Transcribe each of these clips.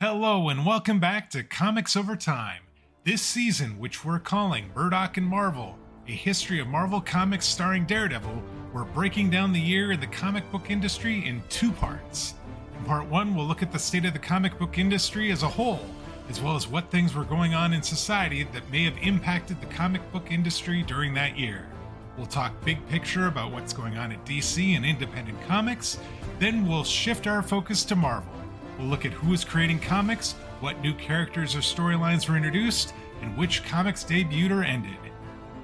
Hello and welcome back to Comics Over Time. This season, which we're calling Murdock and Marvel, a history of Marvel Comics starring Daredevil, we're breaking down the year in the comic book industry in two parts. In part one, we'll look at the state of the comic book industry as a whole, as well as what things were going on in society that may have impacted the comic book industry during that year. We'll talk big picture about what's going on at DC and independent comics, then we'll shift our focus to Marvel. We'll look at who is creating comics, what new characters or storylines were introduced, and which comics debuted or ended.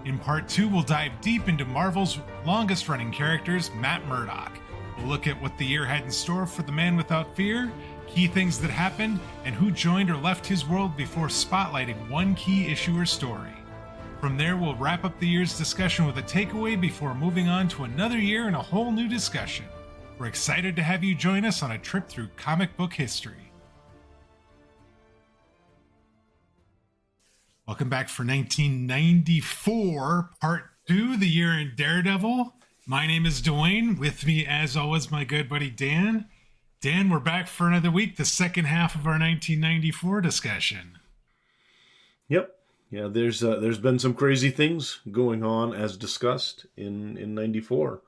In part 2, we'll dive deep into Marvel's longest-running characters, Matt Murdock. We'll look at what the year had in store for the Man Without Fear, key things that happened, and who joined or left his world before spotlighting one key issue or story. From there, we'll wrap up the year's discussion with a takeaway before moving on to another year and a whole new discussion. We're excited to have you join us on a trip through comic book history. Welcome back for 1994, Part 2, the year in Daredevil. My name is Dwayne. With me, as always, my good buddy Dan. Dan, we're back for another week, the second half of our 1994 discussion. Yep. Yeah, there's been some crazy things going on, as discussed in 94.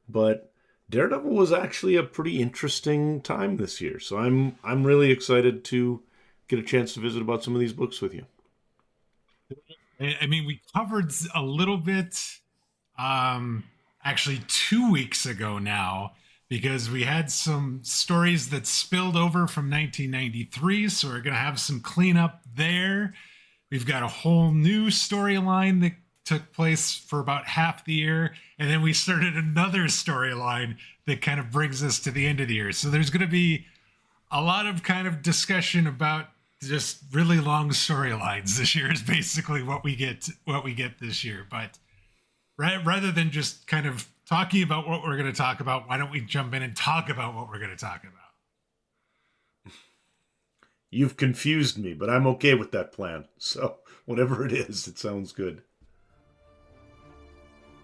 But Daredevil was actually a pretty interesting time this year, so I'm really excited to get a chance to visit about some of these books with you. I mean, we covered a little bit, actually 2 weeks ago now, because we had some stories that spilled over from 1993, so we're going to have some cleanup there. We've got a whole new storyline that took place for about half the year, and then we started another storyline that kind of brings us to the end of the year. So there's going to be a lot of kind of discussion about just really long storylines. This year is basically what we get this year. But rather than just kind of talking about what we're going to talk about, why don't we jump in and talk about what we're going to talk about? You've confused me, but I'm okay with that plan. So whatever it is, it sounds good.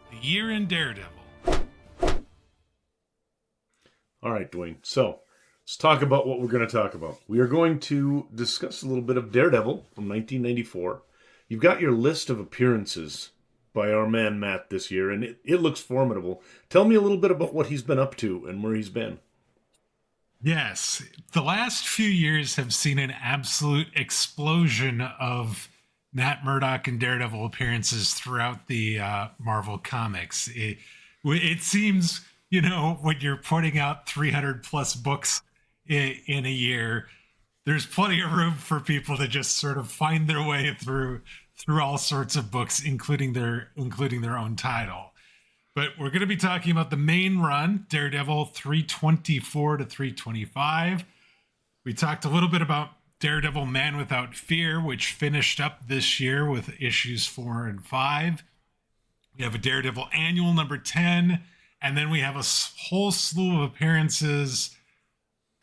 The year in Daredevil. All right, Dwayne. So let's talk about what we're going to talk about. We are going to discuss a little bit of Daredevil from 1994. You've got your list of appearances by our man Matt this year, and it looks formidable. Tell me a little bit about what he's been up to and where he's been. Yes, the last few years have seen an absolute explosion of Matt Murdock and Daredevil appearances throughout the Marvel comics. It seems, you know, when you're putting out 300 plus books in a year, there's plenty of room for people to just sort of find their way through all sorts of books, including their own title. But we're going to be talking about the main run, Daredevil 324 to 325. We talked a little bit about Daredevil Man Without Fear, which finished up this year with issues 4 and 5. We have a Daredevil Annual number 10, and then we have a whole slew of appearances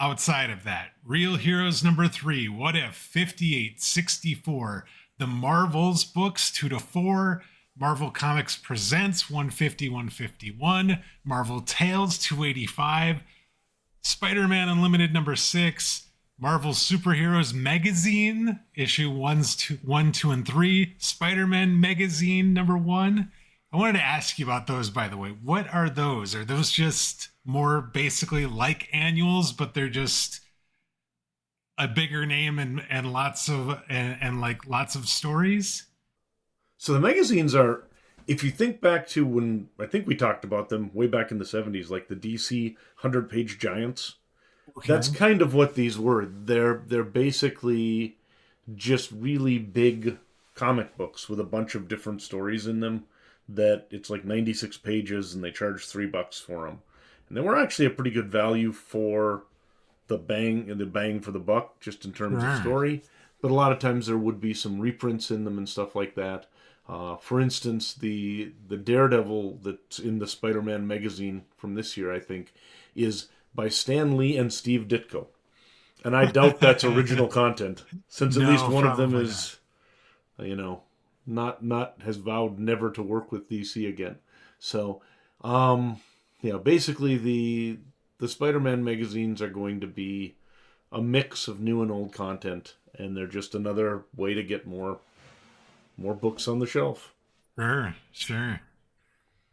outside of that. Real Heroes number 3, What If, 58, 64, the Marvels books 2 to 4, Marvel Comics Presents 150, 151, Marvel Tales 285, Spider-Man Unlimited number 6, Marvel Superheroes Megazine, issue 1, 2, and 3, Spider-Man Megazine number 1. I wanted to ask you about those, by the way. What are those? Are those just more basically like annuals, but they're just a bigger name and lots of stories? So the magazines are, if you think back to when, I think we talked about them way back in the 70s, like the DC 100-page giants. Okay. That's kind of what these were. They're basically just really big comic books with a bunch of different stories in them that it's like 96 pages and they charge $3 for them. And they were actually a pretty good value for the bang for the buck, just in terms of story. But a lot of times there would be some reprints in them and stuff like that. For instance, the Daredevil that's in the Spider-Man magazine from this year, I think, is by Stan Lee and Steve Ditko. And I doubt that's original content, since at least one of them is, not has vowed never to work with DC again. So, basically the Spider-Man magazines are going to be a mix of new and old content, and they're just another way to get more books on the shelf. Sure, sure.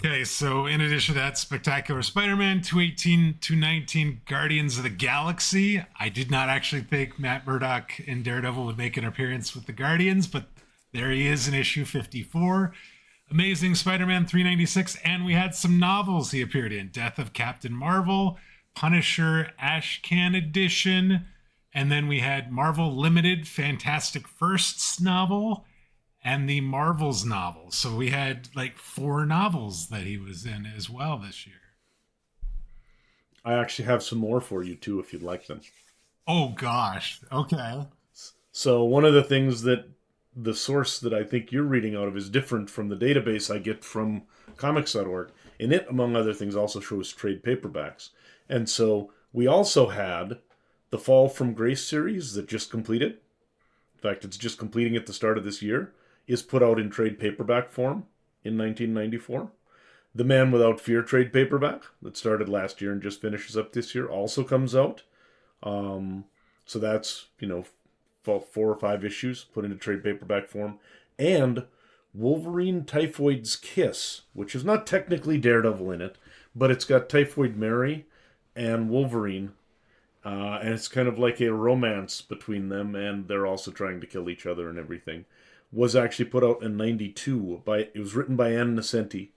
Okay, so in addition to that, Spectacular Spider-Man, 218, 219, Guardians of the Galaxy. I did not actually think Matt Murdock and Daredevil would make an appearance with the Guardians, but there he is in issue 54. Amazing Spider-Man 396, and we had some novels he appeared in. Death of Captain Marvel, Punisher Ashcan edition, and then we had Marvel Limited Fantastic Firsts novel, and the Marvels novel. So we had like 4 novels that he was in as well this year. I actually have some more for you too, if you'd like them. Oh gosh. Okay. So one of the things that the source that I think you're reading out of is different from the database I get from comics.org. And it, among other things, also shows trade paperbacks. And so we also had the Fall from Grace series that just completed. In fact, it's just completing at the start of this year, is put out in trade paperback form in 1994. The Man Without Fear trade paperback that started last year and just finishes up this year also comes out. So that's, 4 or 5 issues put into trade paperback form. And Wolverine Typhoid's Kiss, which is not technically Daredevil in it, but it's got Typhoid Mary and Wolverine. And it's kind of like a romance between them, and they're also trying to kill each other and everything. Was actually put out in 92. It was written by Ann Nesenti,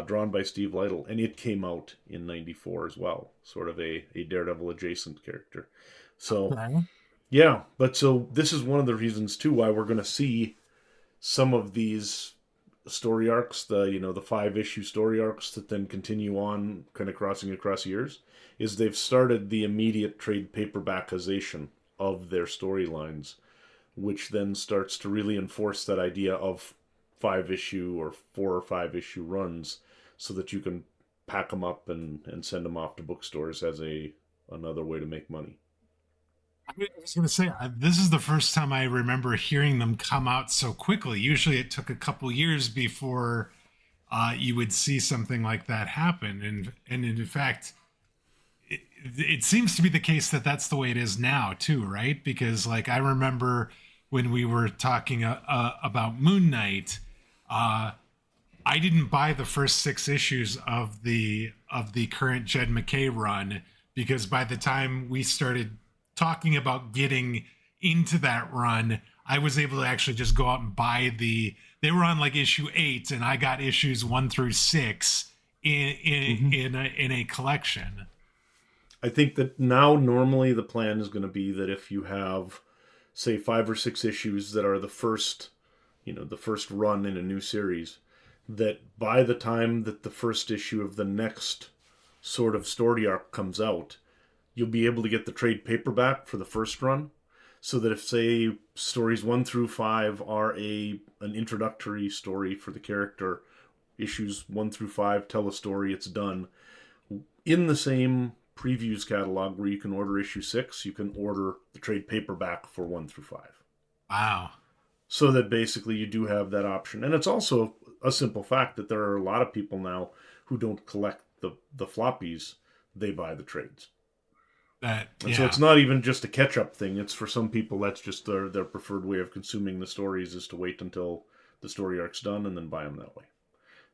drawn by Steve Lytle, and it came out in 94 as well. Sort of a Daredevil adjacent character. So, Okay. yeah, but so this is one of the reasons too why we're going to see some of these story arcs, the 5-issue story arcs that then continue on, kind of crossing across years, is they've started the immediate trade paperbackization of their storylines, which then starts to really enforce that idea of 5-issue or 4 or 5-issue runs, so that you can pack them up and send them off to bookstores as another way to make money. I was going to say, this is the first time I remember hearing them come out so quickly. Usually it took a couple years before you would see something like that happen. And in fact, it seems to be the case that that's the way it is now too, right? Because like I remember when we were talking about Moon Knight, I didn't buy the first 6 issues of the current Jed McKay run, because by the time we started talking about getting into that run, I was able to actually just go out and buy they were on like issue 8, and I got issues 1 through 6 in a collection. I think that now normally the plan is going to be that if you have, say, 5 or 6 issues that are the first run in a new series, that by the time that the first issue of the next sort of story arc comes out, you'll be able to get the trade paperback for the first run, so that if, say, stories 1 through 5 are an introductory story for the character, issues 1 through 5 tell a story, it's done. In the same previews catalog where you can order issue 6, you can order the trade paperback for 1 through 5. Wow. So that basically you do have that option. And it's also a simple fact that there are a lot of people now who don't collect the floppies, they buy the trades. So it's not even just a catch-up thing. It's, for some people, that's just their preferred way of consuming the stories, is to wait until the story arc's done and then buy them that way.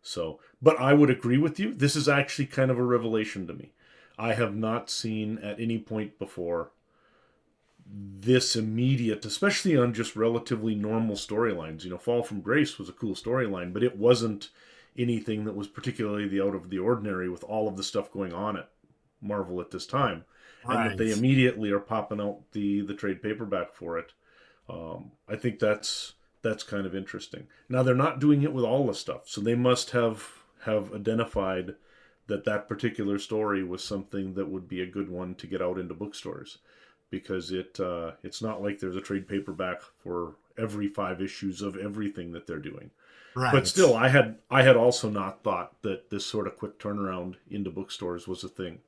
So, but I would agree with you. This is actually kind of a revelation to me. I have not seen at any point before this immediate, especially on just relatively normal storylines. Fall from Grace was a cool storyline, but it wasn't anything that was particularly out of the ordinary with all of the stuff going on at Marvel at this time. Right. And that they immediately are popping out the trade paperback for it. I think that's kind of interesting. Now, they're not doing it with all the stuff, so they must have identified that particular story was something that would be a good one to get out into bookstores, because it's not like there's a trade paperback for every 5 issues of everything that they're doing. Right. But still, I had also not thought that this sort of quick turnaround into bookstores was a thing.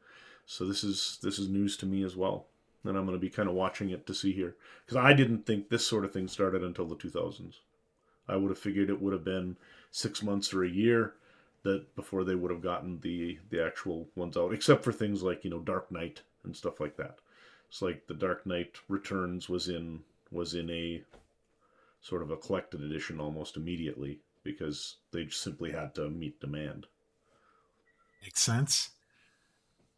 So this is news to me as well, and I'm going to be kind of watching it to see here, because I didn't think this sort of thing started until the 2000s. I would have figured it would have been 6 months or a year that before they would have gotten the actual ones out, except for things like Dark Knight and stuff like that. It's like the Dark Knight Returns was in a sort of a collected edition almost immediately because they just simply had to meet demand. Makes sense.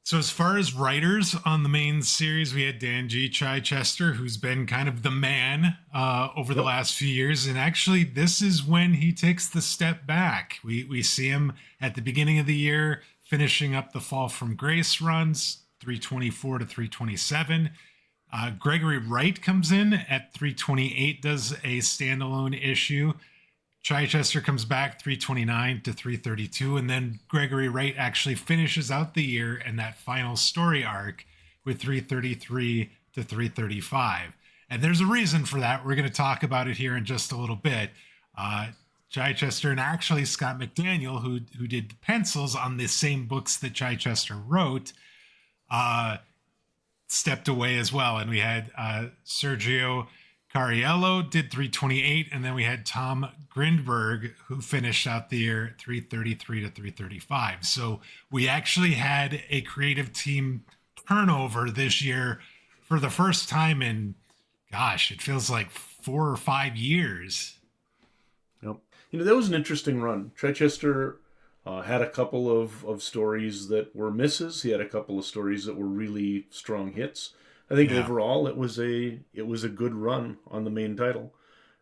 So as far as writers on the main series, we had Dan G. Chichester, who's been kind of the man over the Yep. last few years. And actually, this is when he takes the step back. We see him at the beginning of the year finishing up the Fall from Grace runs, 324 to 327. Gregory Wright comes in at 328, does a standalone issue. Chichester comes back 329 to 332, and then Gregory Wright actually finishes out the year in that final story arc with 333 to 335. And there's a reason for that. We're going to talk about it here in just a little bit. Chichester and actually Scott McDaniel, who did the pencils on the same books that Chichester wrote, stepped away as well. And we had Sergio Cariello did 328, and then we had Tom Grindberg, who finished out the year 333 to 335. So we actually had a creative team turnover this year for the first time in, gosh, it feels like 4 or 5 years. Yep. That was an interesting run. Chichester had a couple of stories that were misses. He had a couple of stories that were really strong hits. I think overall it was a good run on the main title,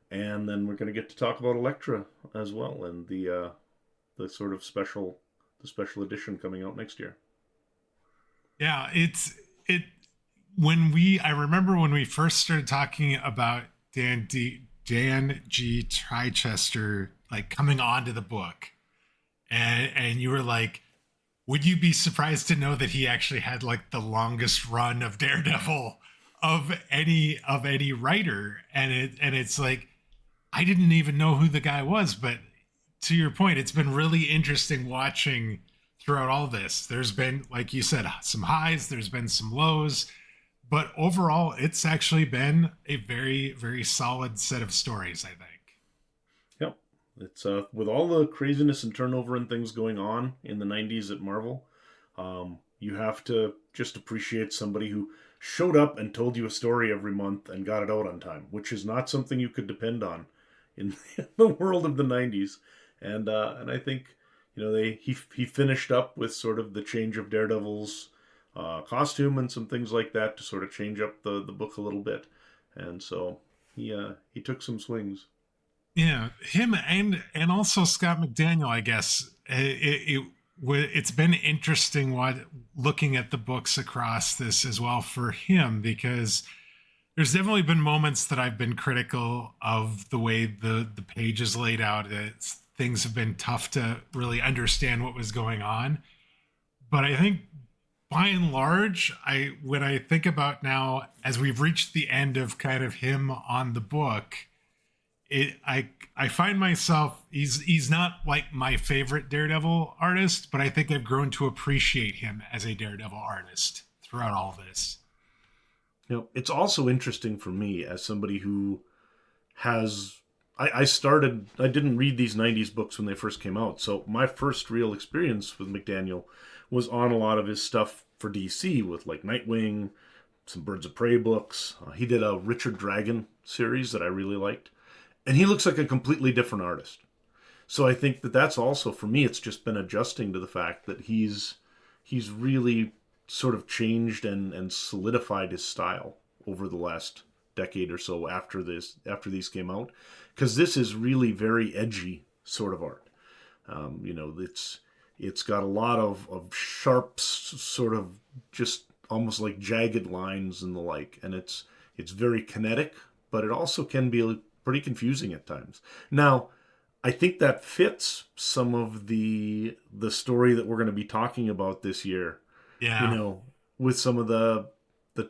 and then we're going to get to talk about Elektra as well and the sort of special edition coming out next year. Yeah, I remember when we first started talking about Dan G. Chichester like coming onto the book, and you were like, would you be surprised to know that he actually had like the longest run of Daredevil of any writer? And it's like, I didn't even know who the guy was, but to your point, it's been really interesting watching throughout all this. There's been, like you said, some highs, there's been some lows, but overall it's actually been a very, very solid set of stories, I think. Yep. It's with all the craziness and turnover and things going on in the 90s at Marvel, you have to just appreciate somebody who showed up and told you a story every month and got it out on time, which is not something you could depend on in the world of the 90s. And I think he finished up with sort of the change of Daredevil's costume and some things like that to sort of change up the book a little bit. And so he took some swings. Yeah, him and also Scott McDaniel. I guess it's been interesting looking at the books across this as well for him, because there's definitely been moments that I've been critical of the way the page is laid out. Things have been tough to really understand what was going on, but I think by and large, when I think about now as we've reached the end of kind of him on the book. I find myself he's not like my favorite Daredevil artist, but I think I've grown to appreciate him as a Daredevil artist throughout all this. It's also interesting for me as somebody who has I didn't read these 90s books when they first came out, so my first real experience with McDaniel was on a lot of his stuff for DC with like Nightwing, some Birds of Prey books. He did a Richard Dragon series that I really liked. And he looks like a completely different artist. So I think that's also, for me, it's just been adjusting to the fact that he's really sort of changed and solidified his style over the last decade or so after these came out. Because this is really very edgy sort of art. It's got a lot of sharp, sort of just almost like jagged lines and the like. And it's very kinetic, but it also can be pretty confusing at times. Now, I think that fits some of the story that we're going to be talking about this year. Yeah. With some of the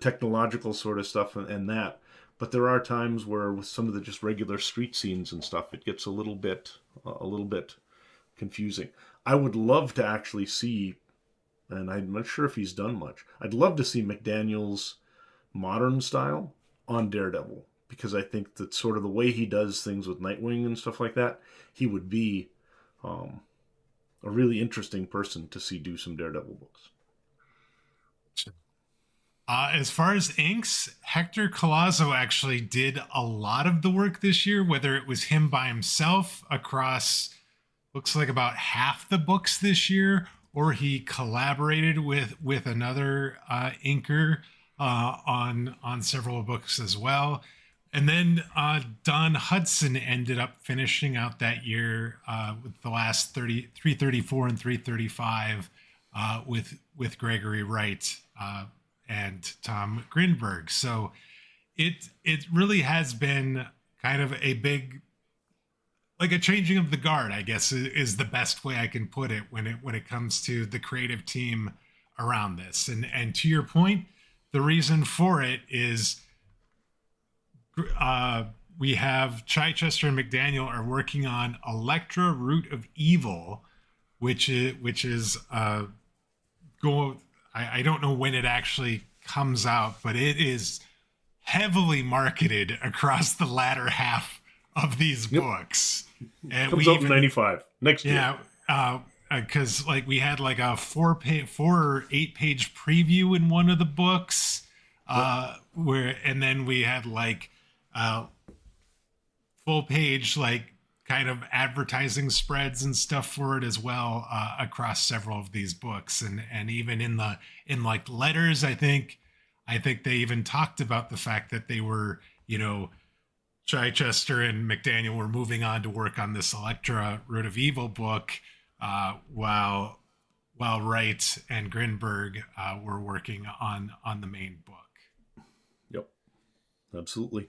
technological sort of stuff and that. But there are times where with some of the just regular street scenes and stuff, it gets a little bit confusing. I would love to actually see, and I'm not sure if he's done much, I'd love to see McDaniel's modern style on Daredevil. Because I think that sort of the way he does things with Nightwing and stuff like that, he would be a really interesting person to see do some Daredevil books. As far as inks, Hector Colazzo actually did a lot of the work this year, whether it was him by himself across, looks like about half the books this year, or he collaborated with another inker on several books as well. And then Don Hudson ended up finishing out that year with the last 334 and 335 with Gregory Wright and Tom Grinberg. So it really has been kind of a big, like a changing of the guard, I guess, is the best way I can put it when it comes to the creative team around this. And to your point, the reason for it is we have Chichester and McDaniel are working on Elektra Root of Evil, which is I don't know when it actually comes out, but it is heavily marketed across the latter half of these books. And comes out in 95 next year. Yeah, because like we had like a 4 or 8 page preview in one of the books, and then we had like full page like kind of advertising spreads and stuff for it as well across several of these books, and even in like letters, I think they even talked about the fact that they were, Chichester and McDaniel were moving on to work on this Elektra Root of Evil book, while Wright and Grinberg were working on the main book. Yep, absolutely.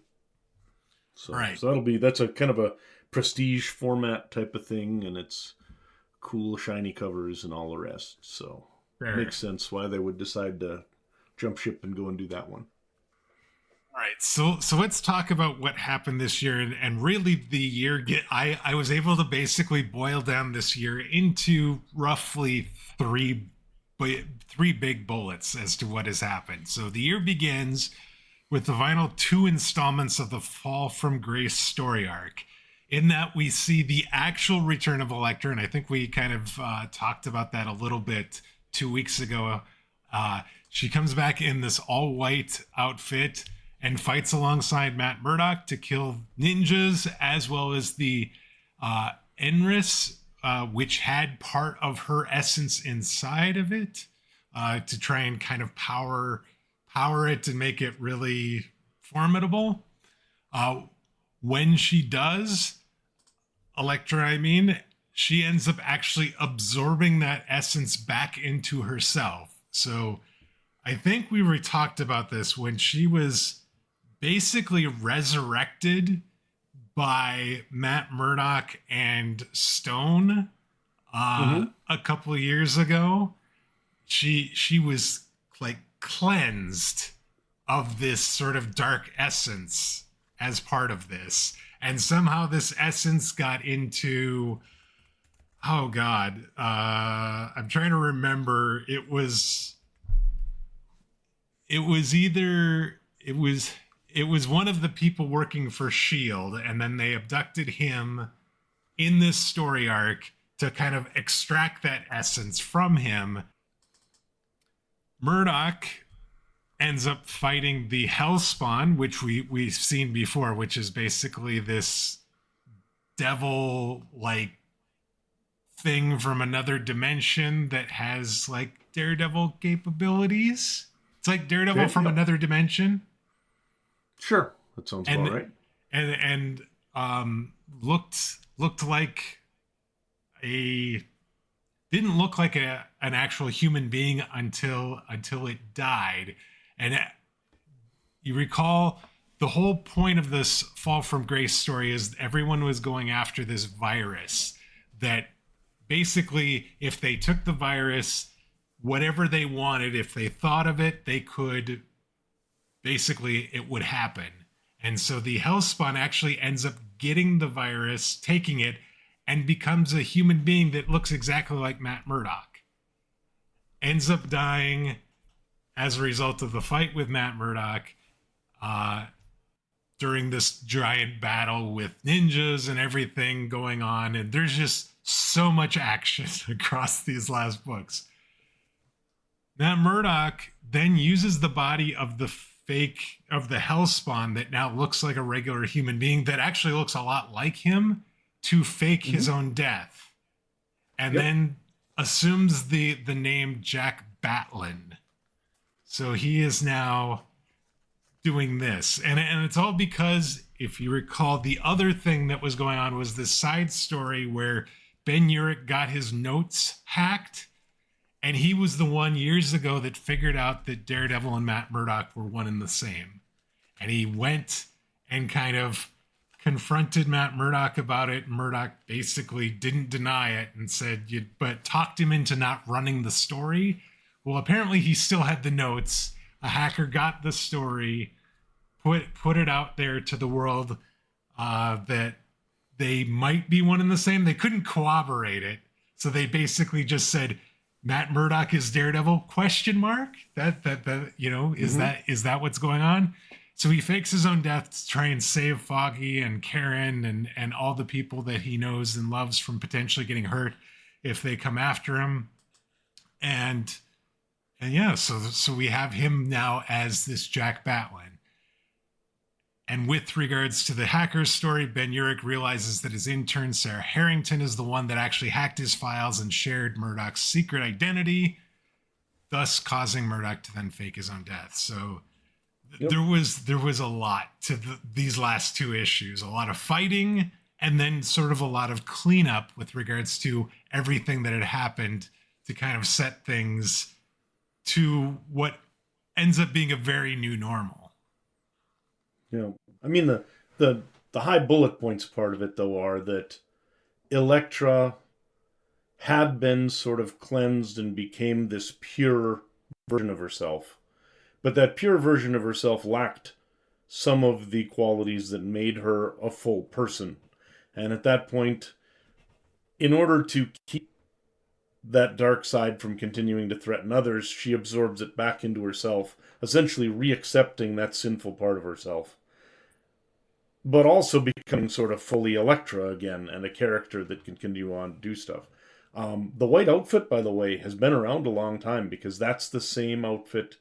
So, right. So that's a kind of a prestige format type of thing, and it's cool, shiny covers and all the rest. So it makes sense why they would decide to jump ship and go and do that one. All right, so let's talk about what happened this year, and really the year. I was able to basically boil down this year into roughly three big bullets as to what has happened. So the year begins with the final 2 installments of the Fall from Grace story arc. In that we see the actual return of Elektra, and I think we kind of talked about that a little bit 2 weeks ago. She comes back in this all-white outfit and fights alongside Matt Murdock to kill ninjas, as well as the Enris, which had part of her essence inside of it, to try and kind of power it and make it really formidable. When she does, Elektra, she ends up actually absorbing that essence back into herself. So I think we talked about this when she was basically resurrected by Matt Murdock and Stone a couple of years ago. She was like cleansed of this sort of dark essence as part of this, and somehow this essence got into, oh god, I'm trying to remember. It was one of the people working for S.H.I.E.L.D., and then they abducted him in this story arc to kind of extract that essence from him. Murdock ends up fighting the Hellspawn, which we've seen before, which is basically this devil-like thing from another dimension that has like Daredevil capabilities. It's like Daredevil from another dimension. Sure, that sounds about right. And looked like didn't look like an actual human being until it died. And you recall the whole point of this Fall from Grace story is everyone was going after this virus that basically, if they took the virus, whatever they wanted, if they thought of it, they could, basically it would happen. And so the Hellspawn actually ends up getting the virus, taking it, and becomes a human being that looks exactly like Matt Murdock. Ends up dying as a result of the fight with Matt Murdock during this giant battle with ninjas and everything going on. And there's just so much action across these last books. Matt Murdock then uses the body of the Hellspawn that now looks like a regular human being that actually looks a lot like him to fake his own death, and Yep. then assumes the name Jack Batlin. So he is now doing this, and it's all because, if you recall, the other thing that was going on was this side story where Ben Urich got his notes hacked, and he was the one years ago that figured out that Daredevil and Matt Murdock were one and the same. And he went and kind of confronted Matt Murdock about it. Murdock basically didn't deny it and said, but talked him into not running the story. Well, apparently he still had the notes. A hacker got the story, put it out there to the world that they might be one and the same. They couldn't corroborate it. So they basically just said, Matt Murdock is Daredevil? Question mark. That you know, is that what's going on? So he fakes his own death to try and save Foggy and Karen and all the people that he knows and loves from potentially getting hurt if they come after him. And yeah, so we have him now as this Jack Batlin. And with regards to the hacker story, Ben Urich realizes that his intern, Sarah Harrington, is the one that actually hacked his files and shared Murdock's secret identity, thus causing Murdock to then fake his own death. So there was a lot to these last two issues, a lot of fighting, and then sort of a lot of cleanup with regards to everything that had happened to kind of set things to what ends up being a very new normal. Yeah, I mean the high bullet points part of it though are that Elektra had been sort of cleansed and became this pure version of herself, but that pure version of herself lacked some of the qualities that made her a full person, and at that point, in order to keep that dark side from continuing to threaten others, she absorbs it back into herself, essentially re-accepting that sinful part of herself, but also becoming sort of fully Elektra again and a character that can continue on to do stuff. The white outfit, by the way, has been around a long time because that's the same outfit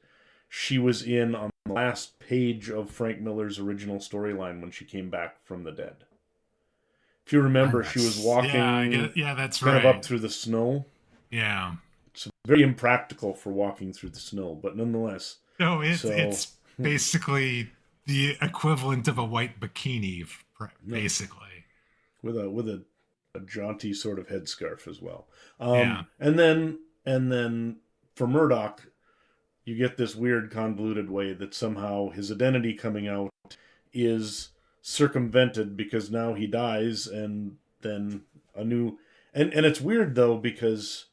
she was in on the last page of Frank Miller's original storyline when she came back from the dead. If you remember, she was walking that's kind right. of up through the snow. Yeah. It's very impractical for walking through the snow, but nonetheless. No, it's basically the equivalent of a white bikini, basically. With a jaunty sort of headscarf as well. Yeah. And then for Murdock, you get this weird convoluted way that somehow his identity coming out is circumvented because now he dies, and then a new and it's weird though because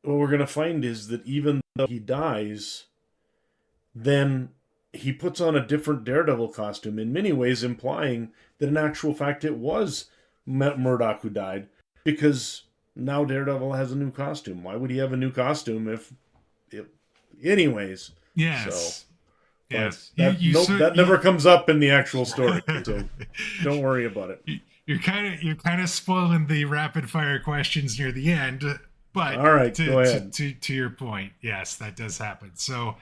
what we're going to find is that even though he dies, then he puts on a different Daredevil costume, in many ways implying that in actual fact it was Murdock who died, because now Daredevil has a new costume. Why would he have a new costume if anyways? Yes. So, yes. That never comes up in the actual story, so don't worry about it. You're kind of spoiling the rapid fire questions near the end, but all right, go ahead. To your point, yes, that does happen. So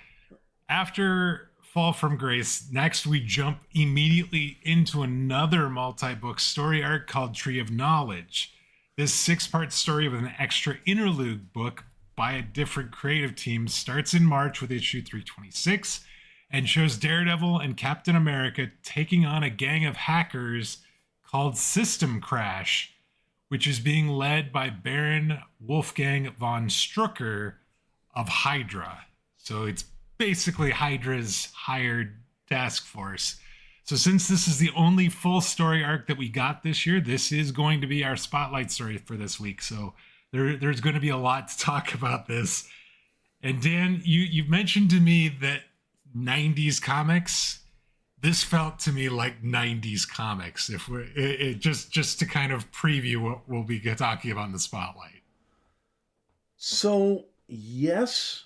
after Fall from Grace, next we jump immediately into another multi-book story arc called Tree of Knowledge. This 6-part story with an extra interlude book by a different creative team starts in March with issue 326 and shows Daredevil and Captain America taking on a gang of hackers called System Crash, which is being led by Baron Wolfgang von Strucker of Hydra. So it's basically Hydra's hired task force. So since this is the only full story arc that we got this year, this is going to be our spotlight story for this week. So there's going to be a lot to talk about this. And Dan, you've mentioned to me that 90s comics, this felt to me like 90s comics. If we're just to kind of preview what we'll be talking about in the spotlight. So yes,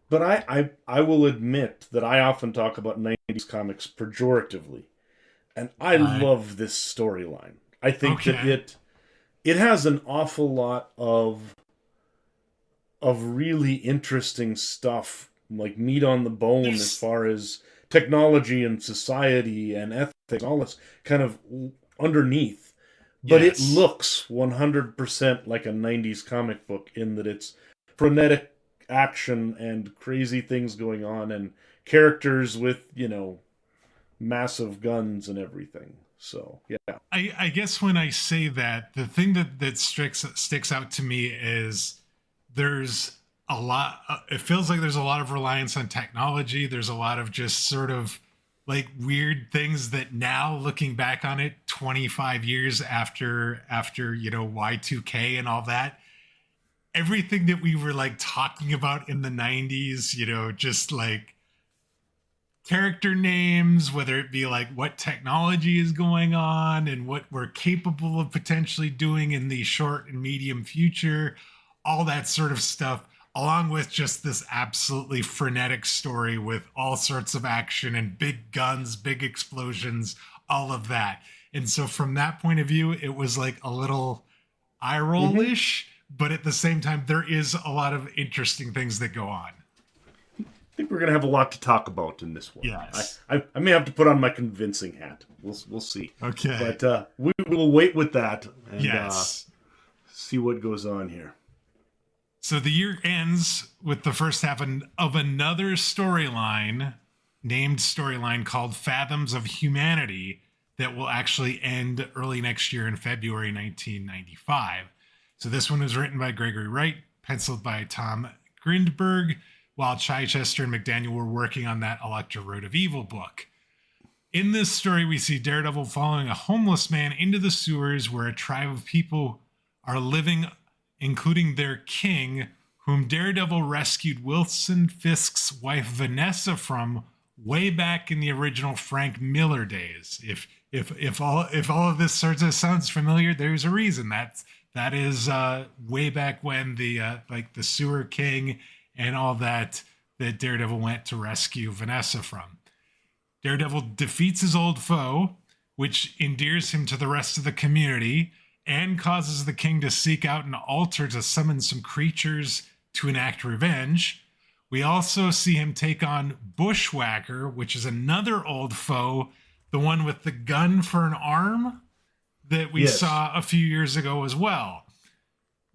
but I will admit that I often talk about 90s comics pejoratively, and I love this storyline. I think that it has an awful lot of of really interesting stuff, like meat on the bone as There's far as technology and society and ethics, all this kind of underneath. But it yes. looks 100% like a 90s comic book in that it's frenetic action and crazy things going on and characters with, massive guns and everything. So, yeah. I guess when I say that, the thing that sticks out to me is there's a lot. It feels like there's a lot of reliance on technology. There's a lot of just sort of like weird things that now, looking back on it, 25 years after Y2K and all that, everything that we were like talking about in the 90s, just like character names, whether it be like what technology is going on and what we're capable of potentially doing in the short and medium future, all that sort of stuff, along with just this absolutely frenetic story with all sorts of action and big guns, big explosions, all of that. And so from that point of view, it was like a little eye Mm-hmm. roll-ish, but at the same time, there is a lot of interesting things that go on. I think we're gonna have a lot to talk about in this one. Yes. I may have to put on my convincing hat. We'll see, Okay. but we will wait with that and Yes. see what goes on here. So the year ends with the first half of another named storyline called Fathoms of Humanity, that will actually end early next year in February 1995. So this one was written by Gregory Wright, penciled by Tom Grindberg, while Chichester and McDaniel were working on that Elektra Road of Evil book. In this story, we see Daredevil following a homeless man into the sewers where a tribe of people are living, including their king, whom Daredevil rescued Wilson Fisk's wife Vanessa from way back in the original Frank Miller days. If all of this sort of sounds familiar, there's a reason. That is way back when the like the sewer king and all that Daredevil went to rescue Vanessa from. Daredevil defeats his old foe, which endears him to the rest of the community and causes the king to seek out an altar to summon some creatures to enact revenge. We also see him take on Bushwhacker, which is another old foe, the one with the gun for an arm that we Yes. saw a few years ago as well.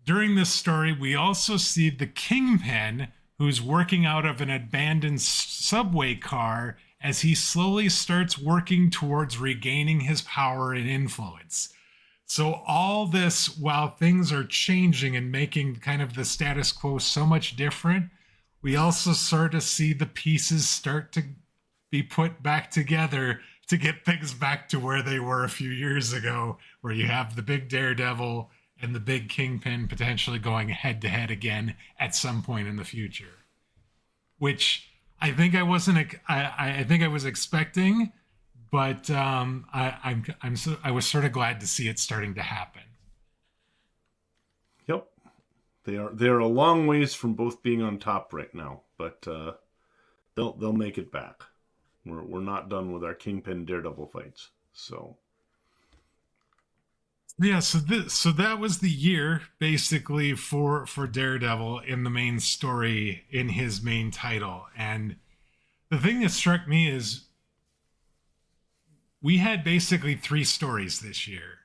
During this story, we also see the Kingpin, who's working out of an abandoned subway car as he slowly starts working towards regaining his power and influence. So, all this, while things are changing and making kind of the status quo so much different, we also sort of see the pieces start to be put back together to get things back to where they were a few years ago, where you have the big Daredevil and the big Kingpin potentially going head to head again at some point in the future, which I think I wasn't. I think I was expecting, but I was sort of glad to see it starting to happen. Yep. They are a long ways from both being on top right now, but they'll make it back. We're not done with our Kingpin Daredevil fights. So Yeah, so that was the year basically for Daredevil in the main story in his main title. And the thing that struck me is we had basically three stories this year.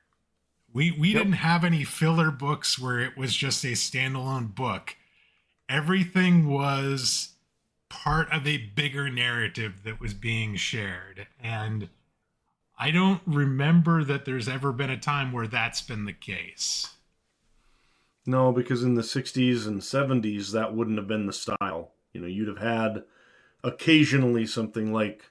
We yep. didn't have any filler books where it was just a standalone book. Everything was part of a bigger narrative that was being shared. And I don't remember that there's ever been a time where that's been the case. No, because in the 60s and 70s that wouldn't have been the style. You'd have had occasionally something like,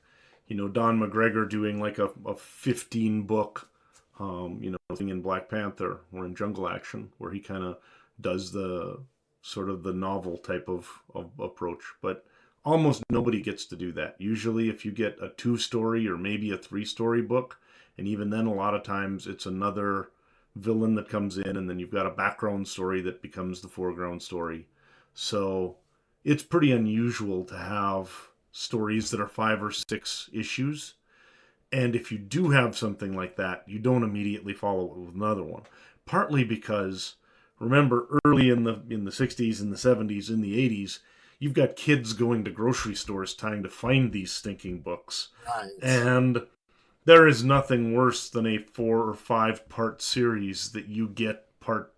Don McGregor doing like a 15 book thing in Black Panther or in Jungle Action, where he kind of does the sort of the novel type of approach. But almost nobody gets to do that. Usually, if you get a 2-story or maybe a 3-story book, and even then, a lot of times it's another villain that comes in, and then you've got a background story that becomes the foreground story. So it's pretty unusual to have stories that are 5 or 6 issues. And if you do have something like that, you don't immediately follow it with another one. Partly because Remember, early in the 60s and the 70s, in the 80s, you've got kids going to grocery stores trying to find these stinking books. Right. And there is nothing worse than a 4 or 5 part series that you get part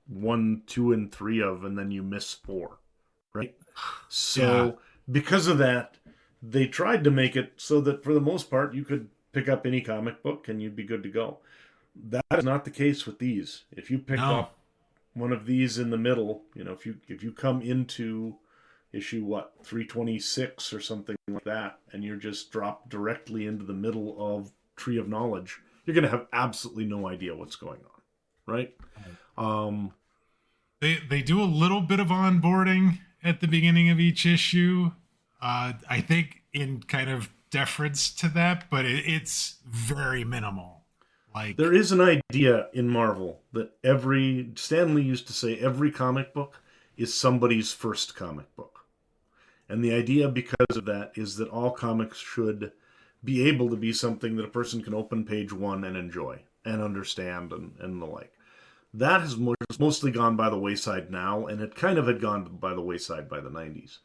1, 2, and 3 of, and then you miss 4, right? Yeah. So because of that, they tried to make it so that for the most part you could pick up any comic book and you'd be good to go. That is not the case with these. If you pick No. up one of these in the middle, if you come into issue 326 or something like that, and you're just dropped directly into the middle of Tree of Knowledge, you're going to have absolutely no idea what's going on, right? Um, They do a little bit of onboarding at the beginning of each issue. I think in kind of deference to that, but it's very minimal. Like there is an idea in Marvel that Stan Lee used to say every comic book is somebody's first comic book. And the idea because of that is that all comics should be able to be something that a person can open page 1 and enjoy and understand and the like. That has mostly gone by the wayside now, and it kind of had gone by the wayside by the 90s.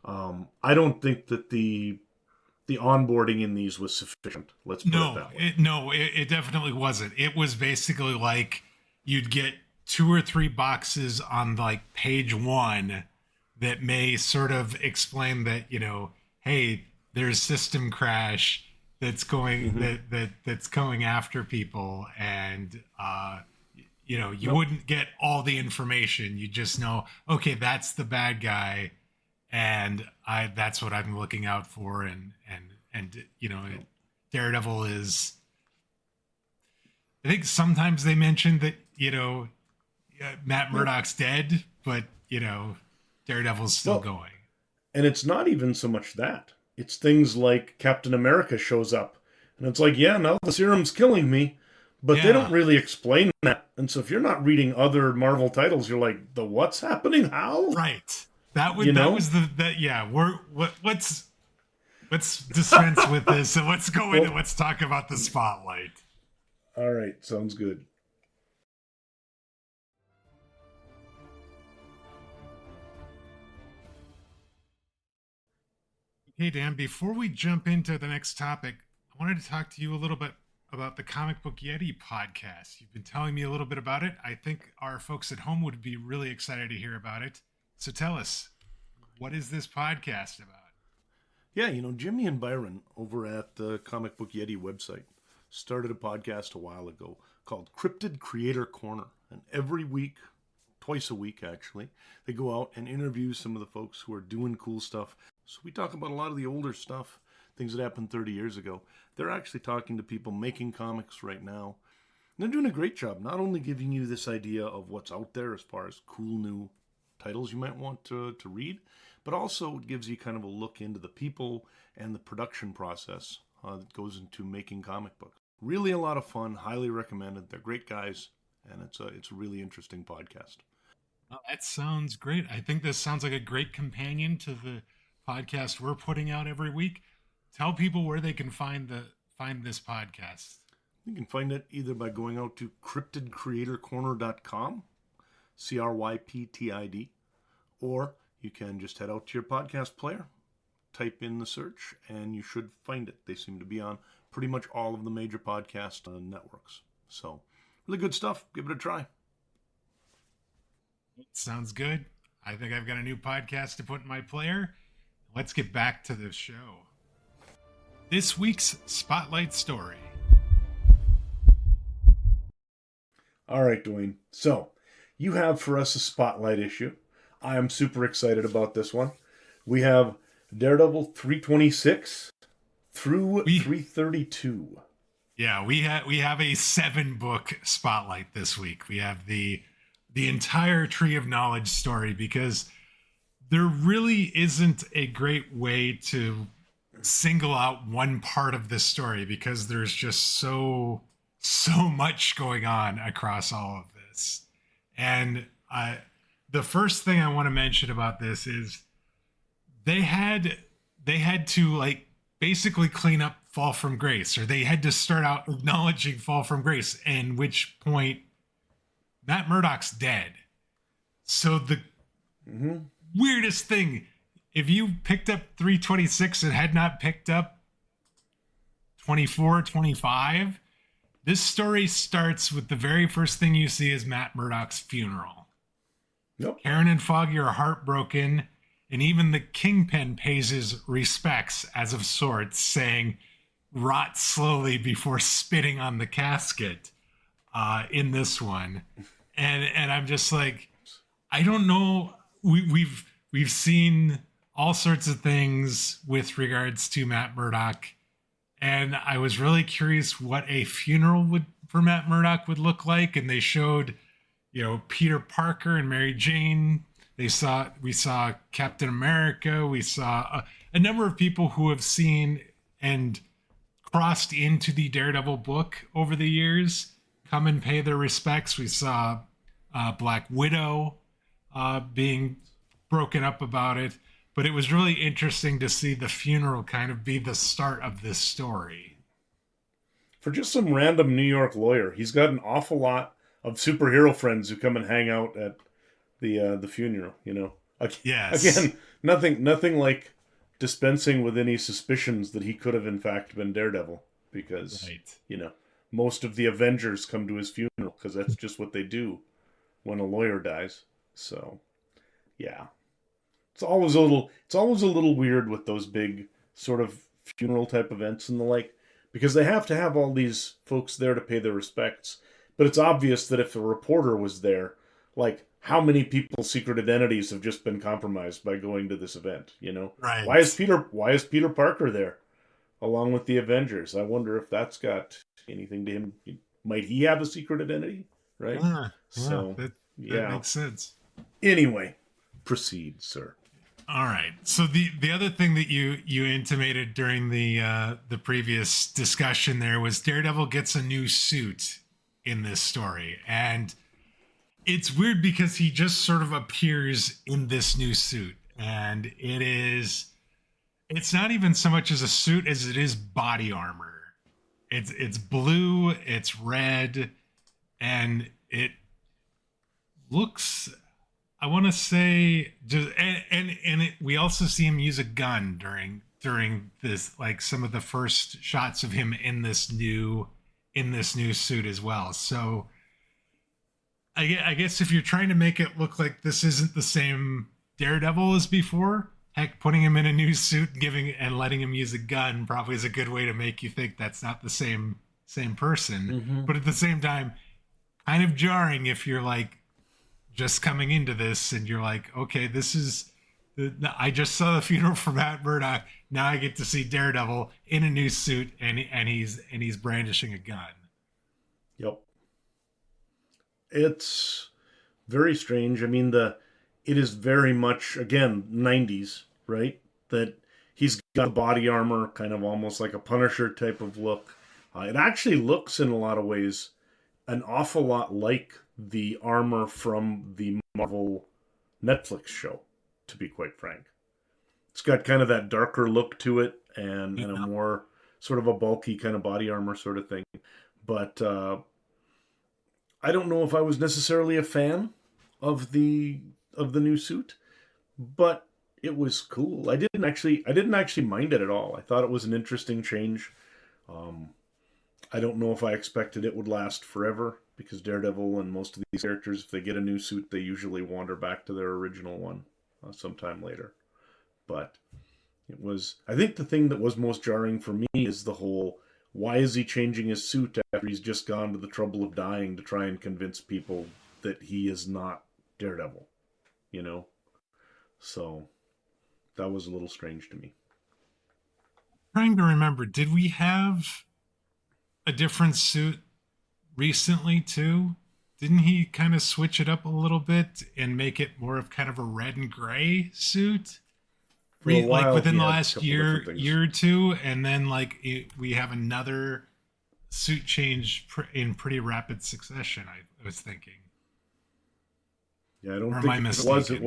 I don't think that the onboarding in these was sufficient. Let's put it that way. it definitely wasn't. It was basically like you'd get 2 or 3 boxes on like page 1 that may sort of explain that, hey, there's system crash that's going that's going after people, and you wouldn't get all the information. You just know, okay, that's the bad guy, and that's what I'm looking out for, and Daredevil is. I think sometimes they mention that Matt Murdock's dead, but Daredevil's still going. And it's not even so much that. It's things like Captain America shows up, and it's like, yeah, now the serum's killing me. But they don't really explain that. And so if you're not reading other Marvel titles, you're like, the what's happening? How? Right. Let's dispense with this and let's talk about the spotlight. All right, sounds good. Hey Dan, before we jump into the next topic, I wanted to talk to you a little bit about the Comic Book Yeti podcast. You've been telling me a little bit about it. I think our folks at home would be really excited to hear about it. So tell us, what is this podcast about? Yeah, Jimmy and Byron over at the Comic Book Yeti website started a podcast a while ago called Cryptid Creator Corner. And every week, twice a week actually, they go out and interview some of the folks who are doing cool stuff. So we talk about a lot of the older stuff, things that happened 30 years ago. They're actually talking to people making comics right now. And they're doing a great job, not only giving you this idea of what's out there as far as cool new titles you might want to read, but also it gives you kind of a look into the people and the production process that goes into making comic books. Really a lot of fun, highly recommended. They're great guys, and it's a really interesting podcast. Oh, that sounds great. I think this sounds like a great companion to the podcast we're putting out every week. Tell people where they can find this podcast. You can find it either by going out to cryptidcreatorcorner.com, CRYPTID, or you can just head out to your podcast player, type in the search, and you should find it. They seem to be on pretty much all of the major podcast networks. So, really good stuff. Give it a try. Sounds good. I think I've got a new podcast to put in my player. Let's get back to the show. This week's Spotlight Story. All right, Dwayne. So, you have for us a Spotlight issue. I am super excited about this one. We have Daredevil 326 through 332. Yeah, we have a 7-book Spotlight this week. We have the entire Tree of Knowledge story, because there really isn't a great way to single out one part of this story, because there's just so much going on across all of this. And the first thing I want to mention about this is they had to like basically clean up Fall from Grace, or they had to start out acknowledging Fall from Grace, and which point Matt Murdock's dead. So the weirdest thing, if you picked up 326 and had not picked up 24, 25, this story starts with the very first thing you see is Matt Murdock's funeral. Nope. Karen and Foggy are heartbroken, and even the Kingpin pays his respects as of sorts, saying, "Rot slowly before spitting on the casket," in this one. And I'm just like, I don't know. We've seen all sorts of things with regards to Matt Murdock, and I was really curious what a funeral for Matt Murdock would look like. And they showed, Peter Parker and Mary Jane. We saw Captain America. We saw a number of people who have seen and crossed into the Daredevil book over the years come and pay their respects. We saw Black Widow being broken up about it, but it was really interesting to see the funeral kind of be the start of this story. For just some random New York lawyer, he's got an awful lot of superhero friends who come and hang out at the funeral. Yes. Again, nothing like dispensing with any suspicions that he could have in fact been Daredevil, because right. Most of the Avengers come to his funeral because that's just what they do when a lawyer dies. So, yeah, it's always a little weird with those big sort of funeral type events and the like, because they have to have all these folks there to pay their respects. But it's obvious that if a reporter was there, like, how many people's secret identities have just been compromised by going to this event? Right. Why is Peter Parker there along with the Avengers? I wonder if that's got anything to him. Might he have a secret identity? Right. So that makes sense. Anyway, proceed, sir. All right. So the other thing that you intimated during the previous discussion there was Daredevil gets a new suit in this story, and it's weird because he just sort of appears in this new suit, and it's not even so much as a suit as it is body armor. It's blue, it's red, and it looks, I want to say, just we also see him use a gun during this, like some of the first shots of him in this new suit as well. So I guess if you're trying to make it look like this isn't the same Daredevil as before, heck, putting him in a new suit and letting him use a gun probably is a good way to make you think that's not the same person. Mm-hmm. But at the same time, kind of jarring if you're like just coming into this and you're like, okay, I just saw the funeral for Matt Murdock. Now I get to see Daredevil in a new suit and he's brandishing a gun. Yep. It's very strange. I mean, it is very much, again, 90s, right? That he's got body armor, kind of almost like a Punisher type of look. It actually looks in a lot of ways an awful lot like the armor from the Marvel Netflix show, to be quite frank. It's got kind of that darker look to it and a more sort of a bulky kind of body armor sort of thing. But I don't know if I was necessarily a fan of the new suit, but it was cool. I didn't actually mind it at all. I thought it was an interesting change. I don't know if I expected it would last forever, because Daredevil and most of these characters, if they get a new suit, they usually wander back to their original one sometime later. But I think the thing that was most jarring for me is the whole, why is he changing his suit after he's just gone to the trouble of dying to try and convince people that he is not Daredevil? So that was a little strange to me. Trying to remember, did we have a different suit recently too? Didn't he kind of switch it up a little bit and make it more of kind of a red and gray suit? Like within the last year or two, and then we have another suit change in pretty rapid succession. I was thinking. Yeah, I don't think it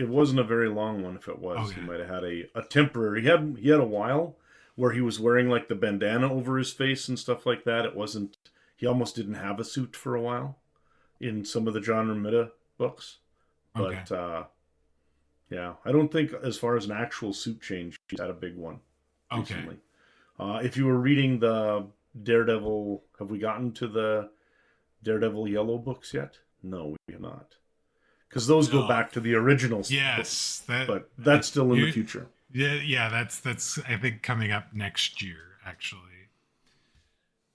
wasn't a very long one. If it was, okay. He might have had a temporary. He had a while where he was wearing like the bandana over his face and stuff like that. It wasn't. He almost didn't have a suit for a while in some of the John Romita books, Okay. But yeah, I don't think as far as an actual suit change, she's had a big one Okay. recently. If you were reading the Daredevil, have we gotten to the Daredevil Yellow books yet? No, we have not. Because those go No. back to the original books, Yes. That but that's still in the you. future. Yeah. Yeah. That's I think coming up next year actually.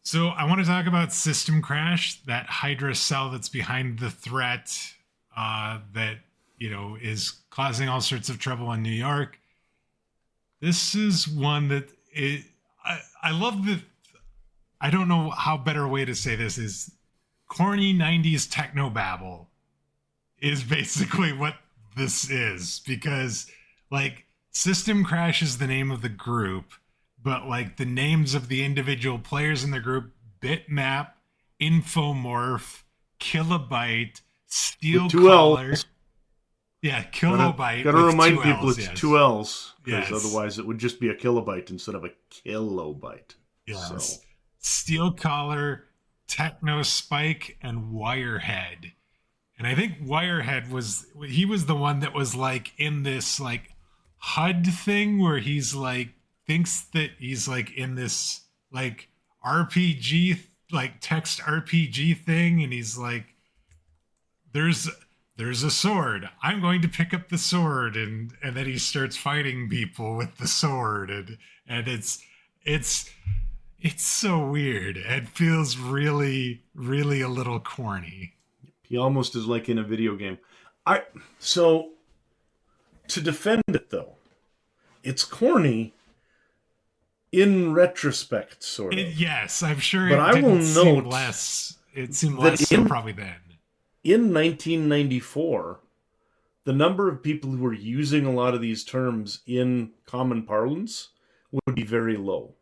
So I want to talk about System Crash, that Hydra cell that's behind the threat that is causing all sorts of trouble in New York. This is one that I love the. I don't know how better way to say this is corny 90s techno babble is basically what this is, because like System Crash is the name of the group, but like the names of the individual players in the group: Bitmap, Infomorph, Kilobyte, With Steel two Collar. L's. Yeah, Gotta, Kilobyte gotta with remind two people L's. it's Yes. two L's, because Yes. otherwise it would just be a kilobyte instead of a kilobyte. So Yes. Steel Collar, Techno Spike, and Wirehead. And I think Wirehead was the one that was like in this like HUD thing where he's like thinks that he's like in this like RPG, like text RPG thing, and he's like there's there's a sword. I'm going to pick up the sword, and then he starts fighting people with the sword, and it's it's so weird. It feels really really a little corny. he almost is like in a video game. I so to defend it though, it's corny in retrospect, sort of. Yes, I'm sure But it I will didn't seem note less. It seemed less that so probably then. in 1994, the number of people who were using a lot of these terms in common parlance would be very low.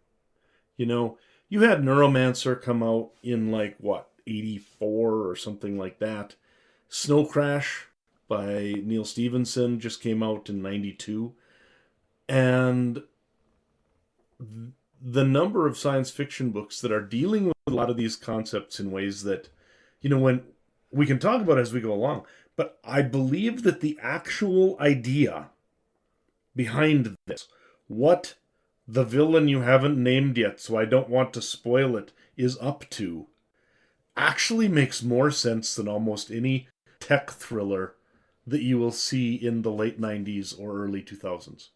You know, you had Neuromancer come out in like what, 84 or something like that. Snow Crash by Neil Stevenson just came out in 92. And the number of science fiction books that are dealing with a lot of these concepts in ways that, when we can talk about as we go along, but I believe that the actual idea behind this, what the villain you haven't named yet, so I don't want to spoil it, is up to, actually makes more sense than almost any tech thriller that you will see in the late 90s or early 2000s.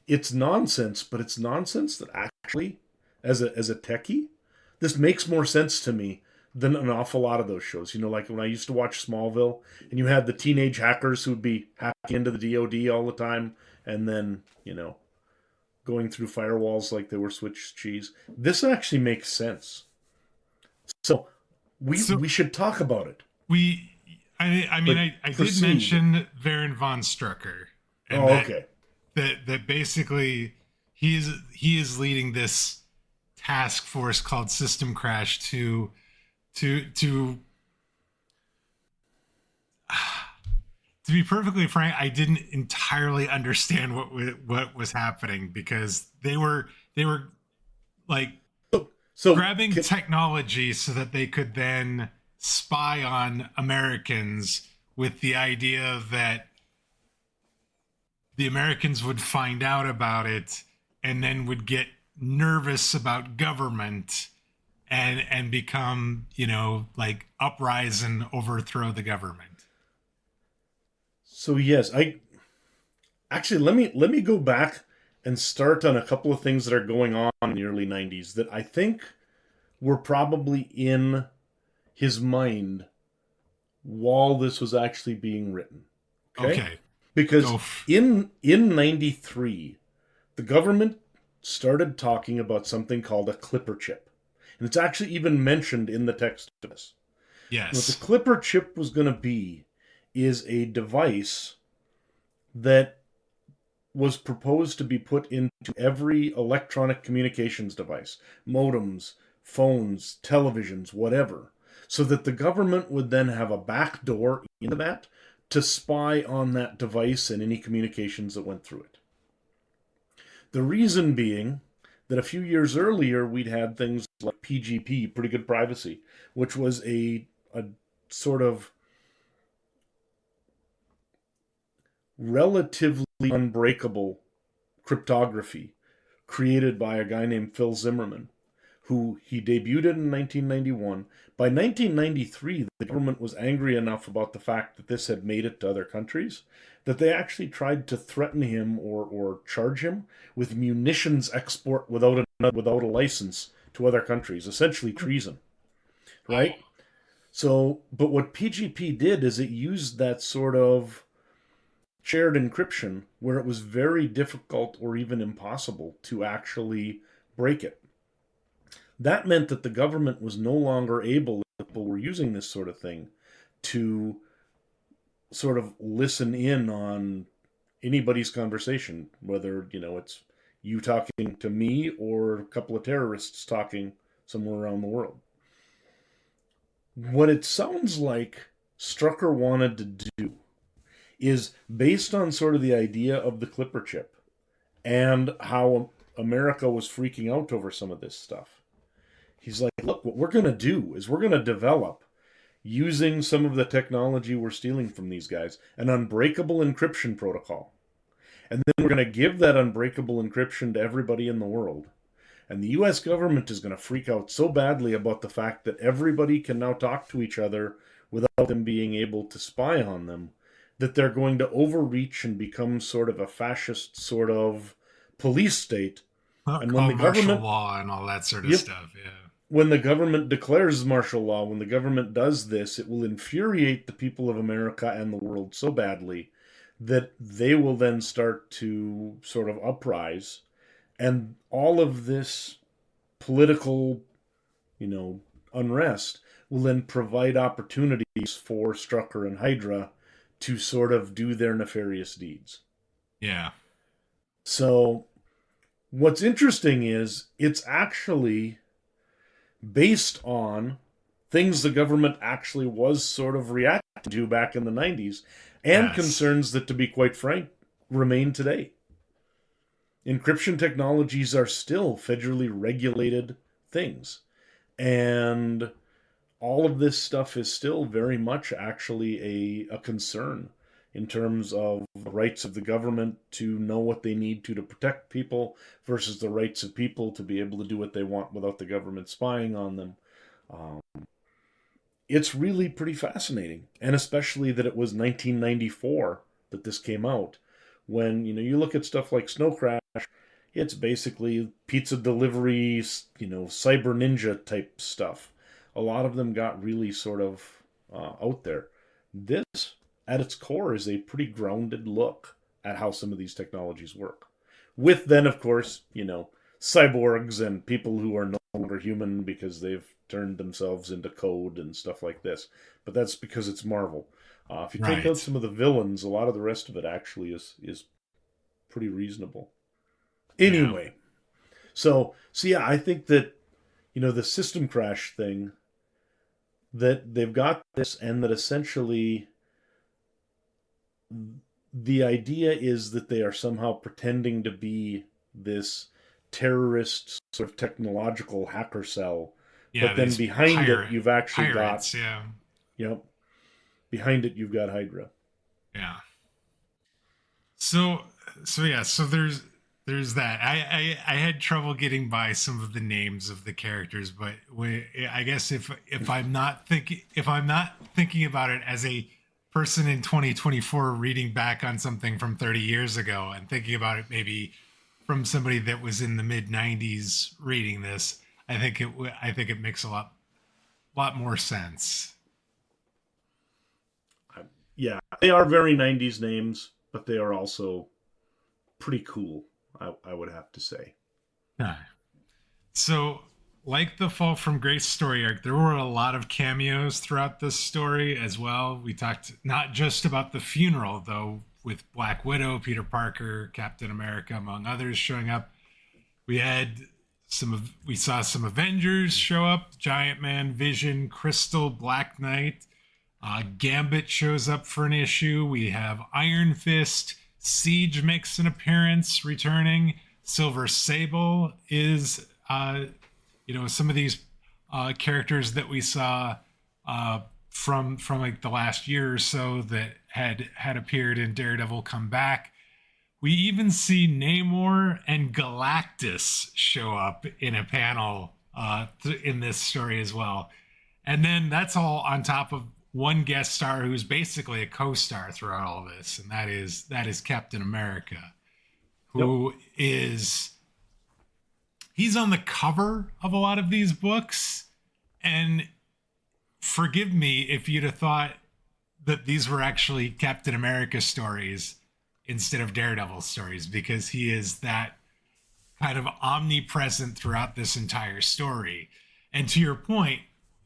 It's nonsense, but it's nonsense that actually, as a techie, this makes more sense to me than an awful lot of those shows. Like when I used to watch Smallville, and you had the teenage hackers who would be hacking into the DoD all the time, and then going through firewalls like they were Swiss cheese. This actually makes sense. So So we should talk about it. I mean, But I did proceed. mention Baron von Strucker, and Oh, okay. that basically he is leading this task force called System Crash to to be perfectly frank, I didn't entirely understand what was happening, because they were like So grabbing technology so that they could then spy on Americans, with the idea that the Americans would find out about it and then would get nervous about government and become, like uprise and overthrow the government. so yes, I actually let me go back and start on a couple of things that are going on in the early 90s that I think were probably in his mind while this was actually being written. Okay? Okay. Because Go. in 93, the government started talking about something called a clipper chip. And it's actually even mentioned in the text of this. What the Yes. clipper chip was going to be is a device that was proposed to be put into every electronic communications device, modems, phones, televisions, whatever, so that the government would then have a back door into that to spy on that device and any communications that went through it. The reason being that a few years earlier we'd had things like PGP, Pretty Good Privacy, which was a sort of relatively unbreakable cryptography created by a guy named Phil Zimmerman, who he debuted in 1991. By 1993, the government was angry enough about the fact that this had made it to other countries that they actually tried to threaten him or charge him with munitions export without a license to other countries, essentially treason, right? So, but what PGP did is it used that sort of shared encryption where it was very difficult or even impossible to actually break it. That meant that the government was no longer able, if people were using this sort of thing, to sort of listen in on anybody's conversation, whether, it's you talking to me or a couple of terrorists talking somewhere around the world. What it sounds like Strucker wanted to do is based on sort of the idea of the Clipper chip and how America was freaking out over some of this stuff. He's like, look, what we're going to do is we're going to develop, using some of the technology we're stealing from these guys, an unbreakable encryption protocol. And then we're going to give that unbreakable encryption to everybody in the world. And the US government is going to freak out so badly about the fact that everybody can now talk to each other without them being able to spy on them, that they're going to overreach and become sort of a fascist sort of police state. And when the government, martial law and all that sort of stuff, yeah. When the government declares martial law, when the government does this, it will infuriate the people of America and the world so badly that they will then start to sort of uprise. And all of this political, unrest will then provide opportunities for Strucker and Hydra to sort of do their nefarious deeds. Yeah. So what's interesting is it's actually based on things the government actually was sort of reacting to back in the 90s and concerns that, to be quite frank, remain today. Encryption technologies are still federally regulated things. And all of this stuff is still very much actually a concern in terms of the rights of the government to know what they need to protect people versus the rights of people to be able to do what they want without the government spying on them. It's really pretty fascinating. And especially that it was 1994 that this came out. When, you look at stuff like Snow Crash, it's basically pizza delivery, cyber ninja type stuff. A lot of them got really sort of out there. This, at its core, is a pretty grounded look at how some of these technologies work. With then, of course, cyborgs and people who are no longer human because they've turned themselves into code and stuff like this. But that's because it's Marvel. If you take out some of the villains, a lot of the rest of it actually is pretty reasonable. Anyway, so yeah, I think that, the system crash thing, that they've got this, and that essentially the idea is that they are somehow pretending to be this terrorist sort of technological hacker cell. Yeah, but then behind it, you've actually got... behind it, you've got Hydra. Yeah. So there's that. I had trouble getting by some of the names of the characters, but I guess if I'm not thinking about it as a person in 2024 reading back on something from 30 years ago and thinking about it maybe from somebody that was in the mid 90s reading this, I think it makes a lot more sense. Yeah, they are very 90s names, but they are also pretty cool, I would have to say. Yeah. So, like the Fall from Grace story arc, there were a lot of cameos throughout this story as well. We talked not just about the funeral, though, with Black Widow, Peter Parker, Captain America, among others, showing up. We saw some Avengers show up: Giant Man, Vision, Crystal, Black Knight. Gambit shows up for an issue. We have Iron Fist. Siege makes an appearance, returning. Silver Sable is, some of these characters that we saw from like the last year or so that had appeared in Daredevil come back. We even see Namor and Galactus show up in a panel in this story as well. And then that's all on top of one guest star who's basically a co-star throughout all this, and that is Captain America, who is he's on the cover of a lot of these books. And forgive me if you'd have thought that these were actually Captain America stories instead of Daredevil stories, because he is that kind of omnipresent throughout this entire story. And to your point,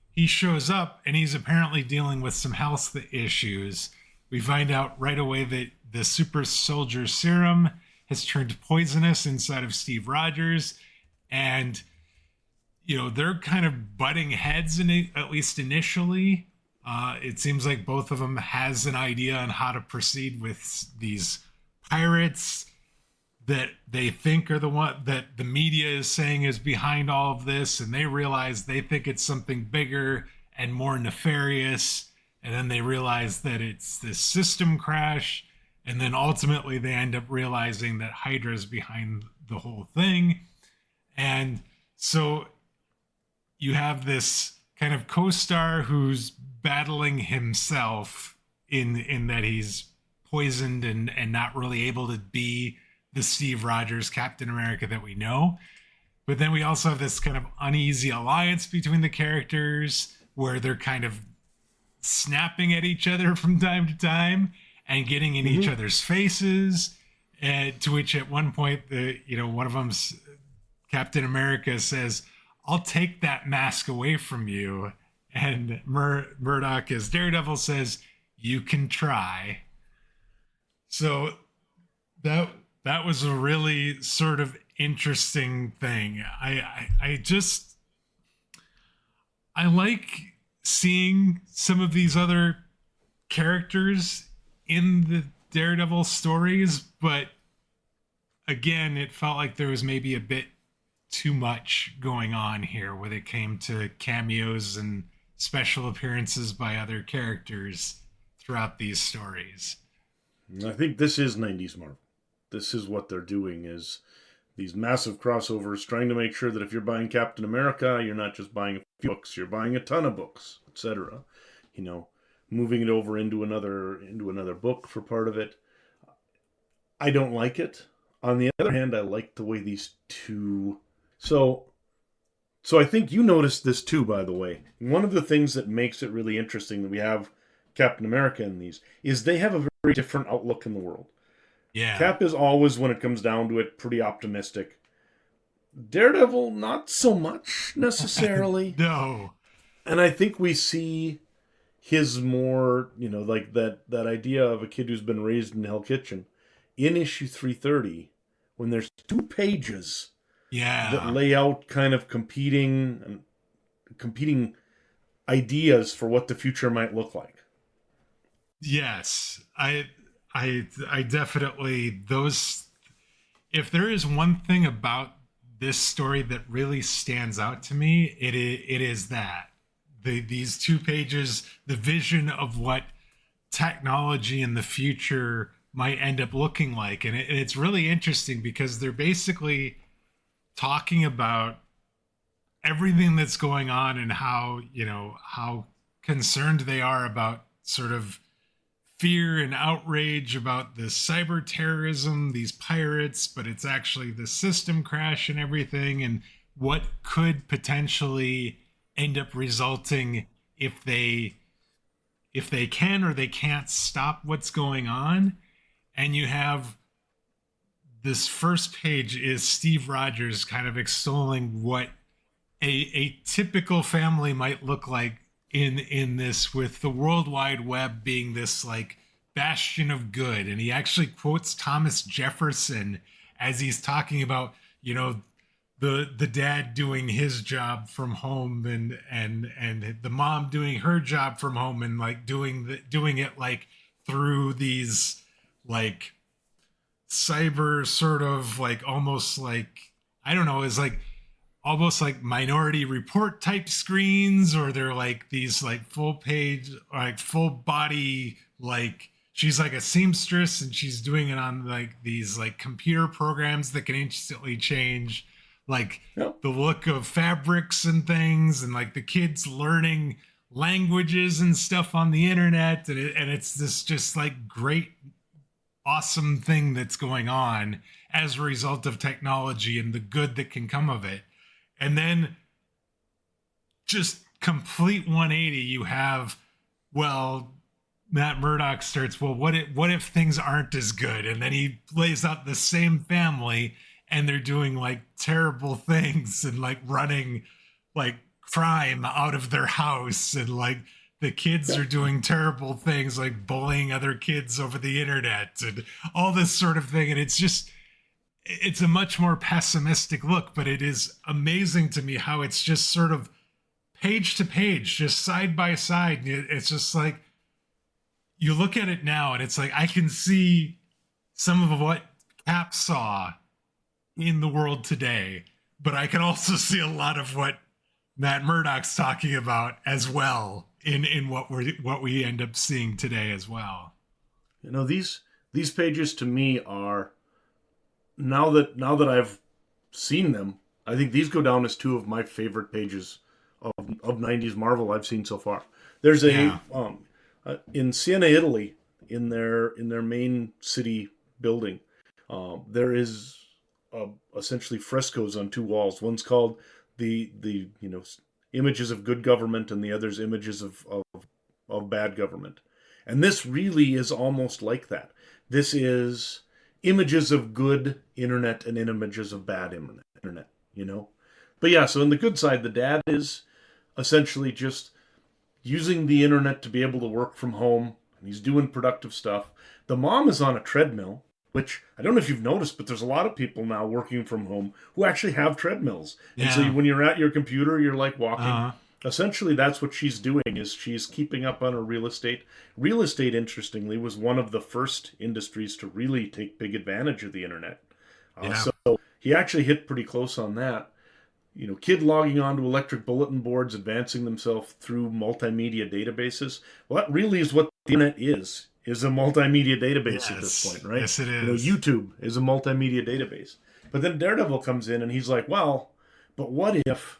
he shows up and he's apparently dealing with some health issues. We find out right away that the super soldier serum has turned poisonous inside of Steve Rogers. And, they're kind of butting heads at least initially. It seems like both of them has an idea on how to proceed with these pirates that they think are the one that the media is saying is behind all of this, and they realize they think it's something bigger and more nefarious, and then they realize that it's this system crash, and then ultimately they end up realizing that Hydra's behind the whole thing. And so you have this kind of co-star who's battling himself in that he's poisoned and not really able to be the Steve Rogers Captain America that we know. But then we also have this kind of uneasy alliance between the characters where they're kind of snapping at each other from time to time and getting in each other's faces. And to which at one point, one of them's Captain America says, "I'll take that mask away from you." And Murdock as Daredevil says, "You can try." So that was a really sort of interesting thing. I like seeing some of these other characters in the Daredevil stories, but again, it felt like there was maybe a bit too much going on here when it came to cameos and special appearances by other characters throughout these stories. I think this is 90s Marvel. This is what they're doing, is these massive crossovers, trying to make sure that if you're buying Captain America, you're not just buying a few books, you're buying a ton of books, etc. Moving it over into another book for part of it. I don't like it. On the other hand, I like the way these two... So I think you noticed this too, by the way. One of the things that makes it really interesting that we have Captain America in these is they have a very different outlook in the world. Yeah. Cap is always, when it comes down to it, pretty optimistic. Daredevil, not so much necessarily. No. And I think we see his more, like that idea of a kid who's been raised in Hell Kitchen in issue 330, when there's 2 pages that lay out kind of competing ideas for what the future might look like. Yes, I definitely, if there is one thing about this story that really stands out to me, it is that these 2 pages, the vision of what technology in the future might end up looking like. And it's really interesting because they're basically talking about everything that's going on and how concerned they are about sort of fear and outrage about the cyber terrorism, these pirates, but it's actually the system crash and everything, and what could potentially end up resulting if they can or they can't stop what's going on. And you have this first page is Steve Rogers kind of extolling what a typical family might look like in this, with the World Wide Web being this like bastion of good. And he actually quotes Thomas Jefferson as he's talking about, the dad doing his job from home and the mom doing her job from home, and like doing it like through these like cyber sort of like almost like, I don't know, is like almost like Minority Report type screens, or they're like these like full page, like full body, like she's like a seamstress and she's doing it on like these like computer programs that can instantly change like Yep. the look of fabrics and things, and like the kids learning languages and stuff on the internet, and it's this just like great awesome thing that's going on as a result of technology and the good that can come of it. And then just complete 180, you have, well, Matt Murdock starts, well, what if things aren't as good? And then he lays out the same family and they're doing like terrible things and like running like crime out of their house, and like the kids are doing terrible things like bullying other kids over the internet and all this sort of thing. And it's a much more pessimistic look, but it is amazing to me how it's just sort of page to page, just side by side. It's just like, you look at it now and it's like, I can see some of what Cap saw in the world today, but I can also see a lot of what Matt Murdock's talking about as well in what we end up seeing today as well. You know, these pages to me are, now that I've seen them, I think these go down as two of my favorite pages of 90s Marvel I've seen so far. There's in Siena, Italy, in their main city building, there is essentially frescoes on two walls. One's called the images of good government, and the other's images of bad government. And this really is almost like that. This is images of good internet and images of bad internet, But yeah, so in the good side, the dad is essentially just using the internet to be able to work from home, and he's doing productive stuff. The mom is on a treadmill, which I don't know if you've noticed, but there's a lot of people now working from home who actually have treadmills. Yeah. And so when you're at your computer, you're like walking. Uh-huh. Essentially, that's what she's doing, is she's keeping up on her real estate. Real estate, interestingly, was one of the first industries to really take big advantage of the internet. So he actually hit pretty close on that. Kid logging onto electric bulletin boards, advancing themselves through multimedia databases. Well, that really is what the internet is a multimedia database at this point, right? Yes, it is. YouTube is a multimedia database. But then Daredevil comes in and he's like, well, but what if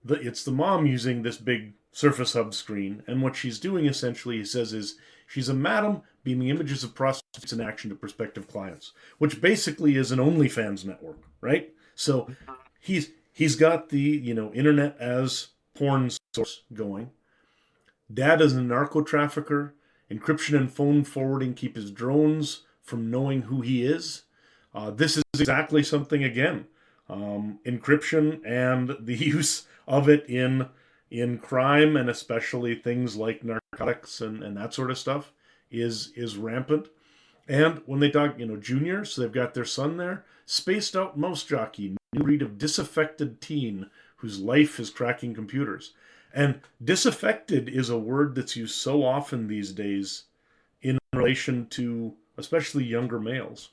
it's the mom using this big Surface Hub screen, and what she's doing essentially, he says, is she's a madam beaming images of prostitutes in action to prospective clients, which basically is an OnlyFans network, right? So he's got the internet as porn source going. Dad is a narco trafficker. Encryption and phone forwarding keep his drones from knowing who he is. This is exactly something, again, encryption and the use of it in crime, and especially things like narcotics and that sort of stuff is rampant. And when they talk, Junior, so they've got their son there, spaced out mouse jockey, new breed of disaffected teen whose life is cracking computers. And disaffected is a word that's used so often these days in relation to especially younger males.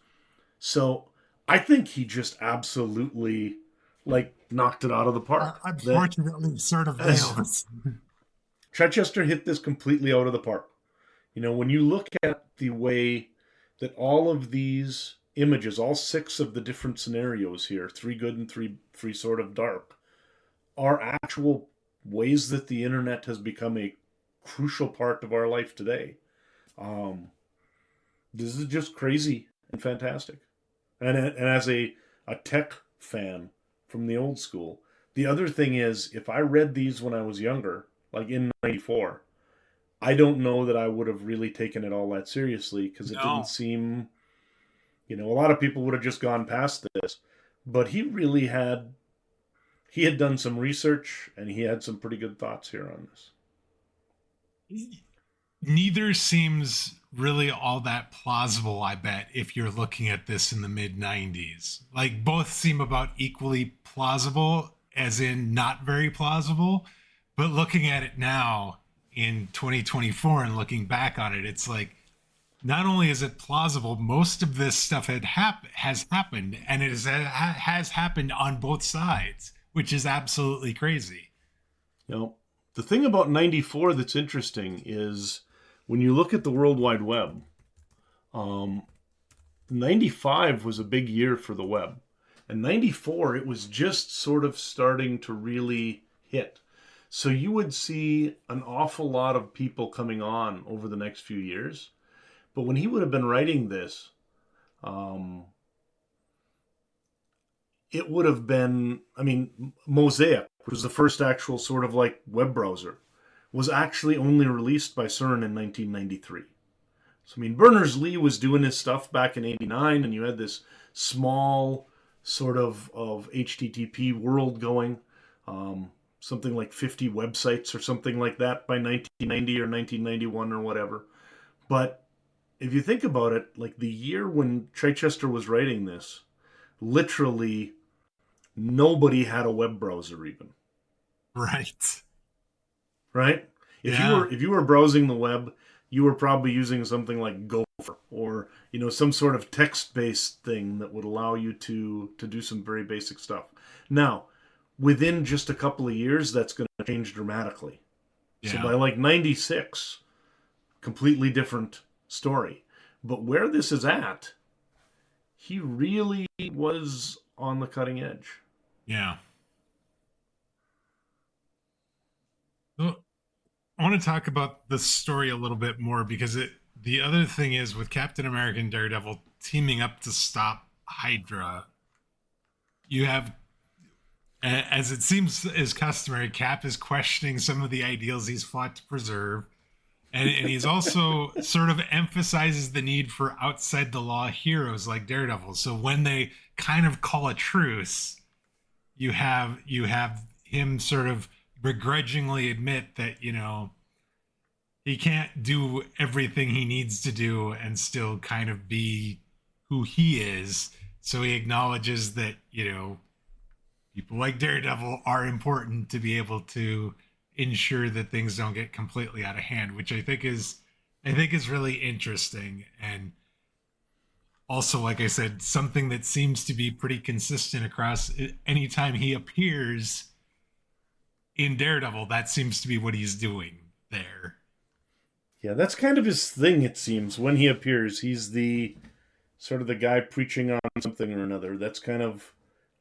So I think he just absolutely knocked it out of the park. Unfortunately, sort of nails. Chichester hit this completely out of the park. When you look at the way that all of these images, all 6 of the different scenarios here, 3 good and three sort of dark, are actual ways that the internet has become a crucial part of our life today. This is just crazy and fantastic. And as a tech fan from the old school, the other thing is, if I read these when I was younger, like in 94, I don't know that I would have really taken it all that seriously, because it didn't seem, a lot of people would have just gone past this. But he really had done some research, and he had some pretty good thoughts here on this. Neither seems really all that plausible, I bet, if you're looking at this in the mid-90s. Like, both seem about equally plausible, as in not very plausible. But looking at it now in 2024 and looking back on it, it's like, not only is it plausible, most of this stuff has happened, and it has happened on both sides. which is absolutely crazy. You know, the thing about 94 that's interesting is when you look at the World Wide Web, um, 95 was a big year for the web. And 94, it was just sort of starting to really hit. So you would see an awful lot of people coming on over the next few years. But when he would have been writing this, um, it would have been, I mean, Mosaic, which was the first actual sort of like web browser, was actually only released by CERN in 1993. So, I mean, Berners-Lee was doing his stuff back in 89, and you had this small sort of HTTP world going, something like 50 websites or something like that by 1990 or 1991 or whatever. But if you think about it, like the year when Chichester was writing this, literally nobody had a web browser even. Right. Right? Yeah. If you were browsing the web, you were probably using something like Gopher or some sort of text-based thing that would allow you to do some very basic stuff. Now, within just a couple of years, that's going to change dramatically. So Yeah. by like 96, completely different story. But where this is at, he really was on the cutting edge. Yeah. Well, I want to talk about the story a little bit more because the other thing is with Captain America and Daredevil teaming up to stop Hydra, you have, as it seems is customary, Cap is questioning some of the ideals he's fought to preserve. And he's also sort of emphasizes the need for outside the law heroes like Daredevil. So when they kind of call a truce, you have him sort of begrudgingly admit that, he can't do everything he needs to do and still kind of be who he is. So he acknowledges that, people like Daredevil are important to be able to ensure that things don't get completely out of hand, which I think is really interesting. And also, like I said, something that seems to be pretty consistent across anytime he appears in Daredevil, that seems to be what he's doing there. Yeah, that's kind of his thing, it seems. When he appears, he's the sort of the guy preaching on something or another. That's kind of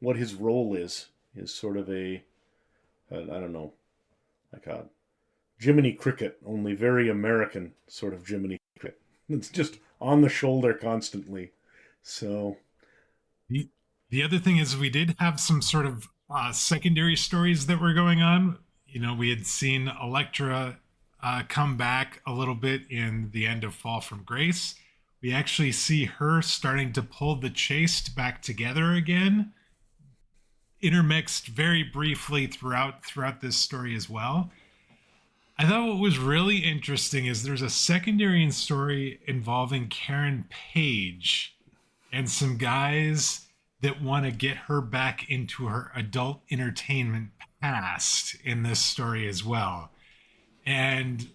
what his role is sort of I don't know, like a Jiminy Cricket, only very American sort of Jiminy Cricket. It's just on the shoulder constantly. So, The, the other thing is, we did have some sort of secondary stories that were going on. We had seen Elektra come back a little bit in the end of Fall from Grace. We actually see her starting to pull the Chased back together again, intermixed very briefly throughout this story as well. I thought what was really interesting is there's a secondary story involving Karen Page and some guys that want to get her back into her adult entertainment past in this story as well. And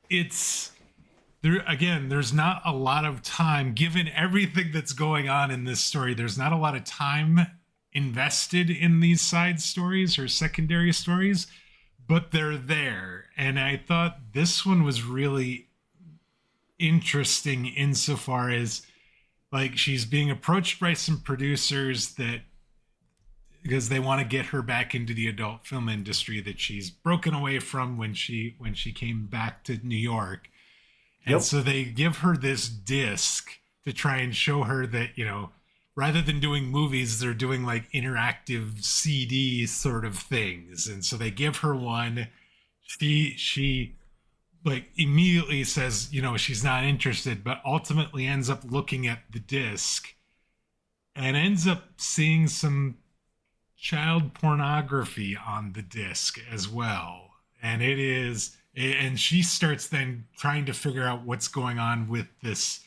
it's there again, there's not a lot of time given everything that's going on in this story. There's not a lot of time invested in these side stories or secondary stories, but they're there. And I thought this one was really interesting insofar as, like, she's being approached by some producers that because they want to get her back into the adult film industry that she's broken away from when she came back to New York. And yep. so they give her this disc to try and show her that, rather than doing movies, they're doing like interactive CD sort of things. And so they give her one. She like immediately says, she's not interested, but ultimately ends up looking at the disc and ends up seeing some child pornography on the disc as well. And she starts then trying to figure out what's going on with this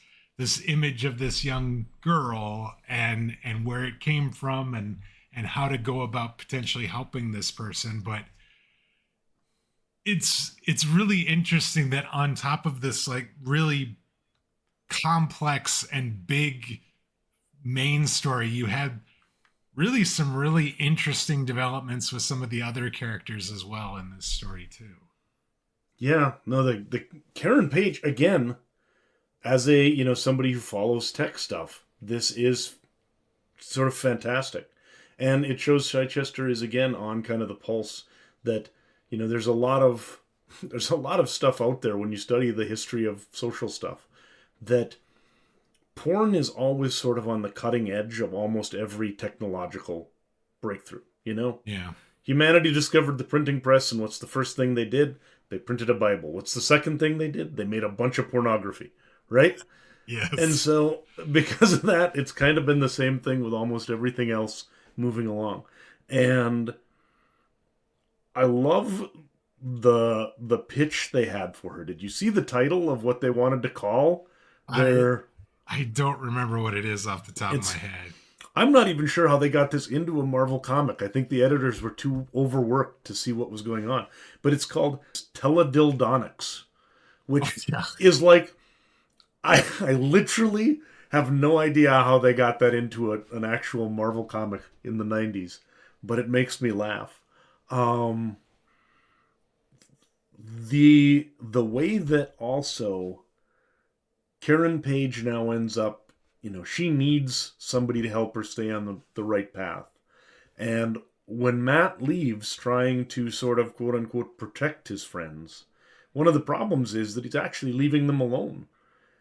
image of this young girl and where it came from and how to go about potentially helping this person. But it's really interesting that on top of this like really complex and big main story, you had really some really interesting developments with some of the other characters as well in this story too. Yeah, no, the Karen Page again, as a somebody who follows tech stuff, this is sort of fantastic, and it shows Chichester is again on kind of the pulse that there's a lot of stuff out there when you study the history of social stuff that porn is always sort of on the cutting edge of almost every technological breakthrough. Yeah. Humanity discovered the printing press, and what's the first thing they did? They printed a Bible. What's the second thing they did? They made a bunch of pornography, right? Yes. And so, because of that, it's kind of been the same thing with almost everything else moving along. And I love the pitch they had for her. Did you see the title of what they wanted to call their... I don't remember what it is off the top of my head. I'm not even sure how they got this into a Marvel comic. I think the editors were too overworked to see what was going on. But it's called Teledildonics, which is like... I literally have no idea how they got that into an actual Marvel comic in the 90s, but it makes me laugh. The way that also Karen Page now ends up, she needs somebody to help her stay on the right path. And when Matt leaves trying to sort of quote unquote protect his friends, one of the problems is that he's actually leaving them alone.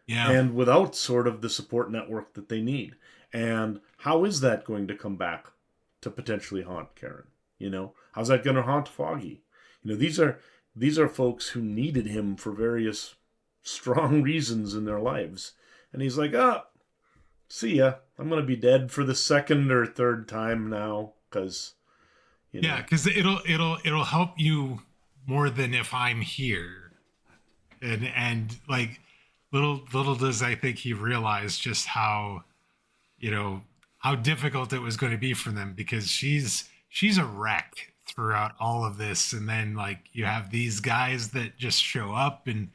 Yeah. And without sort of the support network that they need. And how is that going to come back to potentially haunt Karen? How's that going to haunt Foggy? These are folks who needed him for various strong reasons in their lives. And he's like, see ya. I'm going to be dead for the second or third time now because Yeah, because it'll help you more than if I'm here. And like little does I think he realized just how how difficult it was going to be for them, because she's a wreck throughout all of this, and then like you have these guys that just show up, and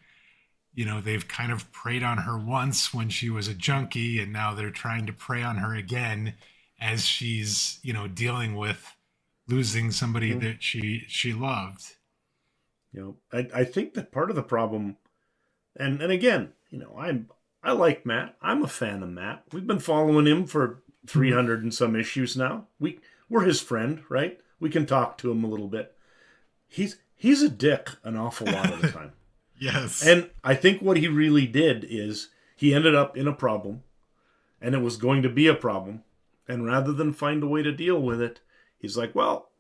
they've kind of preyed on her once when she was a junkie, and now they're trying to prey on her again as she's dealing with losing somebody that she loved. I think that part of the problem, and again, I like Matt. I'm a fan of Matt. We've been following him for 300 and some issues now. We're his friend, right? We can talk to him a little bit. He's a dick an awful lot of the time. Yes. And I think what he really did is he ended up in a problem, and it was going to be a problem. And rather than find a way to deal with it, he's like, well,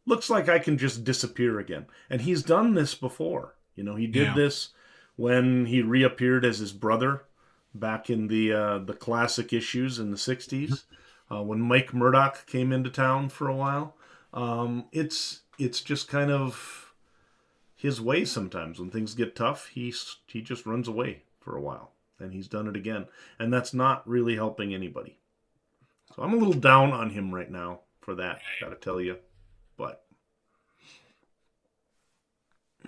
looks like I can just disappear again. And he's done this before. He did this when he reappeared as his brother back in the classic issues in the 60s, when Mike Murdock came into town for a while. It's just kind of his way sometimes. When things get tough, he just runs away for a while, and he's done it again. And that's not really helping anybody. So I'm a little down on him right now for that, gotta tell you. But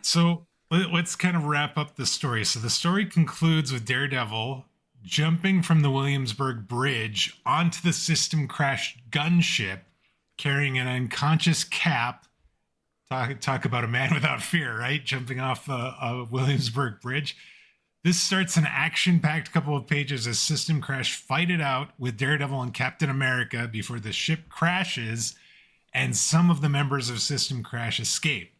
so let's kind of wrap up the story. So the story concludes with Daredevil jumping from the Williamsburg Bridge onto the system crashed gunship, carrying an unconscious Cap. Talk about a man without fear, right? Jumping off a Williamsburg Bridge. This starts an action-packed couple of pages as System Crash fight it out with Daredevil and Captain America before the ship crashes and some of the members of System Crash escape.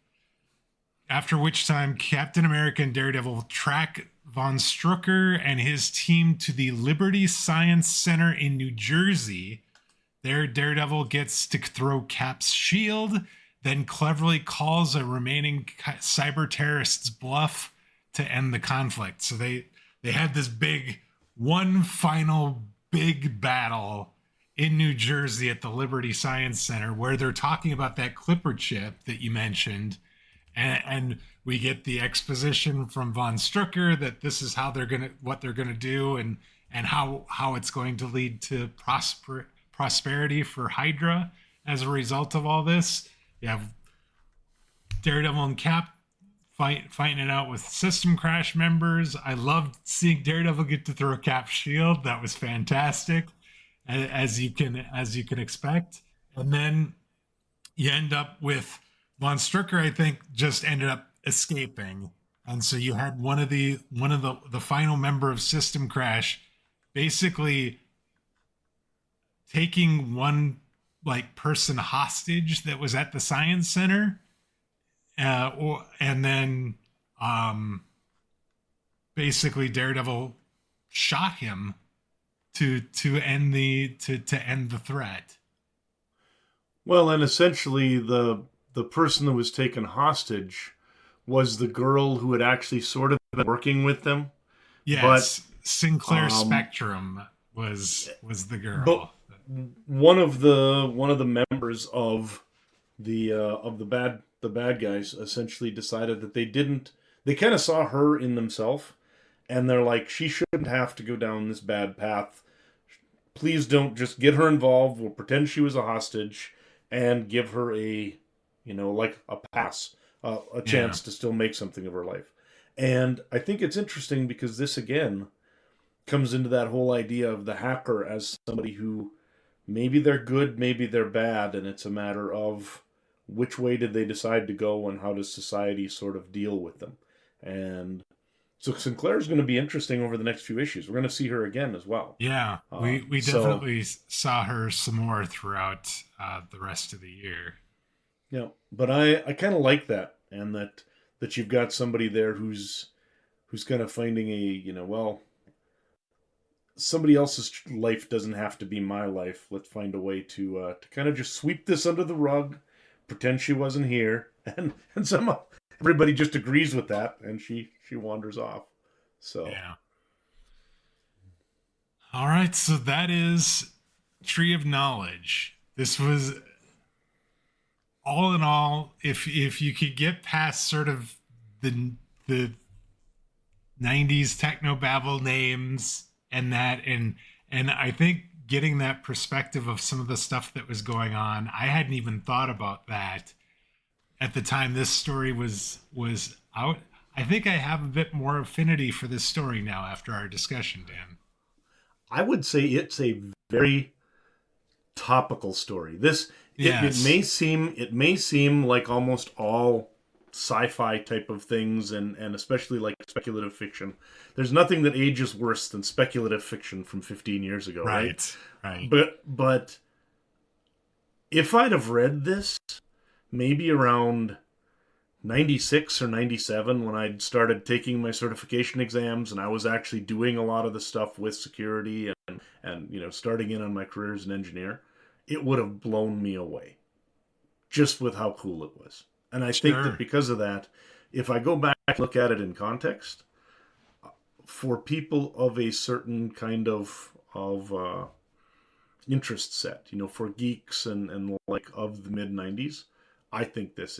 After which time, Captain America and Daredevil track Von Strucker and his team to the Liberty Science Center in New Jersey. There, Daredevil gets to throw Cap's shield, then cleverly calls a remaining cyber terrorist's bluff to end the conflict. So they had this one final big battle in New Jersey at the Liberty Science Center where they're talking about that Clipper chip that you mentioned. And we get the exposition from Von Strucker that this is how what they're gonna do, and how it's going to lead to prosperity for Hydra as a result of all this. You have Daredevil and Cap fighting it out with System Crash members. I loved seeing Daredevil get to throw Cap's shield. That was fantastic. as you can expect. And then you end up with Von Stricker, I think, just ended up escaping. And so you had one of the final member of System Crash basically taking one like person hostage that was at the science center, and then um, basically Daredevil shot him to end the threat. Well, and essentially the person that was taken hostage was the girl who had actually sort of been working with them, but Yes, Sinclair um, Spectrum was the but girl. one of the members of the bad guys essentially decided that they kind of saw her in themselves, and they're like, she shouldn't have to go down this bad path. Please don't just get her involved. We'll pretend she was a hostage and give her like a pass, a Yeah, chance to still make something of her life. And I think it's interesting because this again comes into that whole idea of the hacker as somebody who maybe they're good, maybe they're bad, and it's a matter of which way did they decide to go and how does society sort of deal with them. And so Sinclair's going to be interesting over the next few issues. We're going to see her again as well. yeah. We So definitely saw her some more throughout the rest of the year. yeah, but I kind of like that, and that you've got somebody there who's kind of finding well, somebody else's life doesn't have to be my life. Let's find a way to kind of just sweep this under the rug, pretend she wasn't here, and somehow everybody just agrees with that, and she wanders off. So Yeah. All right, so that is Tree of Knowledge. This was all in all, if you could get past sort of the 90s techno babble names and I think getting that perspective of some of the stuff that was going on, I hadn't even thought about that at the time this story was out. I think I have a bit more affinity for this story now after our discussion, Dan. I would say it's a very topical story. Yes. It may seem like almost all sci-fi type of things, and especially like speculative fiction. There's nothing that ages worse than speculative fiction from 15 years ago, right? Right. Right. But if I'd have read this maybe around 96 or 97 when I'd started taking my certification exams and I was actually doing a lot of the stuff with security and starting in on my career as an engineer, it would have blown me away just with how cool it was. And I think that Sure. because of that, if I go back and look at it in context, for people of a certain kind of interest set, for geeks and like of the mid 90s, I think this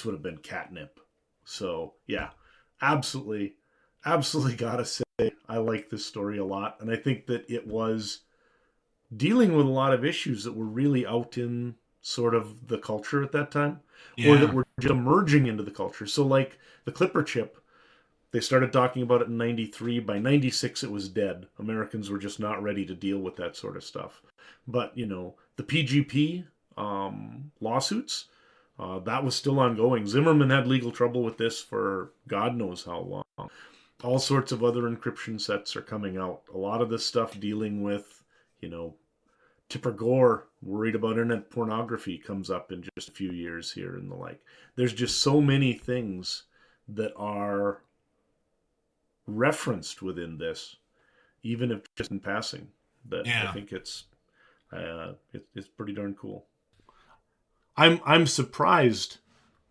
would have been catnip. So yeah, absolutely, absolutely gotta say I like this story a lot, and I think that it was dealing with a lot of issues that were really out in sort of the culture at that time, or that Yeah. were just emerging into the culture. So like the Clipper chip, they started talking about it in 93. By 96 it was dead. Americans were just not ready to deal with that sort of stuff. But the PGP lawsuits, that was still ongoing. Zimmerman had legal trouble with this for God knows how long. All sorts of other encryption sets are coming out. A lot of this stuff dealing with, you know, Tipper Gore worried about internet pornography comes up in just a few years here and the like. There's just so many things that are referenced within this, even if just in passing, that I Yeah. think it's pretty darn cool. I'm surprised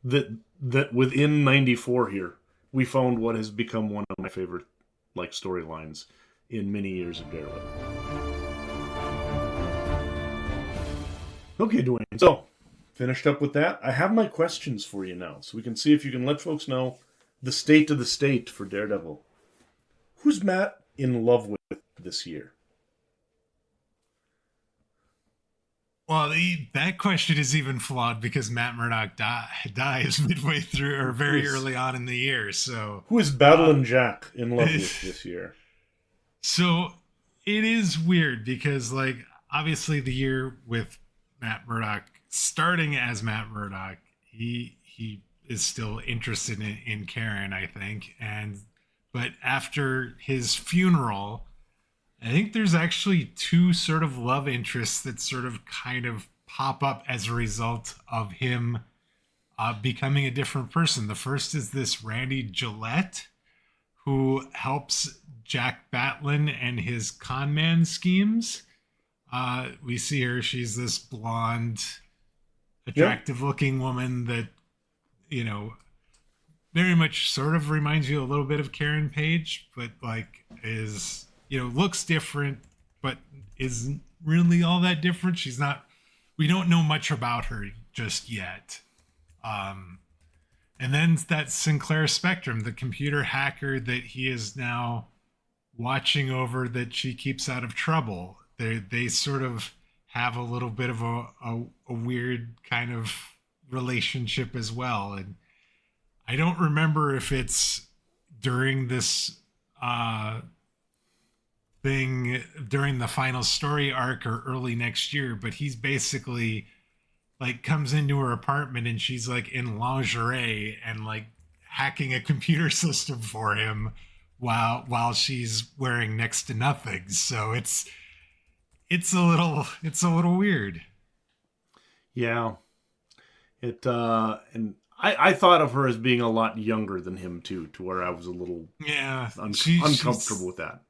that within 94 here we found what has become one of my favorite like storylines in many years of Daredevil. Okay, Dwayne. So finished up with that. I have my questions for you now, so we can see if you can let folks know the state of the state for Daredevil. Who's Matt in love with this year? Well, that question is even flawed because Matt Murdock dies midway through or Who very is early on in the year. So, who is uh, Battling Jack in love with this year? so it is weird because, like, obviously the year with Matt Murdock starting as Matt Murdock, he is still interested in Karen, I think, and but after his funeral, I think there's actually two sort of love interests that sort of kind of pop up as a result of him becoming a different person. The first is this Randy Gillette, who helps Jack Batlin and his con man schemes. We see her; she's this blonde, Yep. attractive looking woman that, you know, very much sort of reminds you a little bit of Karen Page, but like is, you know, looks different, but isn't really all that different. She's not. We don't know much about her just yet. Um, and then that Sinclair Spectrum, the computer hacker that he is now watching over, that she keeps out of trouble. They sort of have a little bit of a weird kind of relationship as well, and I don't remember if it's during this uh, thing during the final story arc or early next year, but he's basically like comes into her apartment and she's like in lingerie and like hacking a computer system for him while she's wearing next to nothing. So it's a little weird. Yeah. It and I thought of her as being a lot younger than him too, to where I was a little Yeah, uncomfortable with that.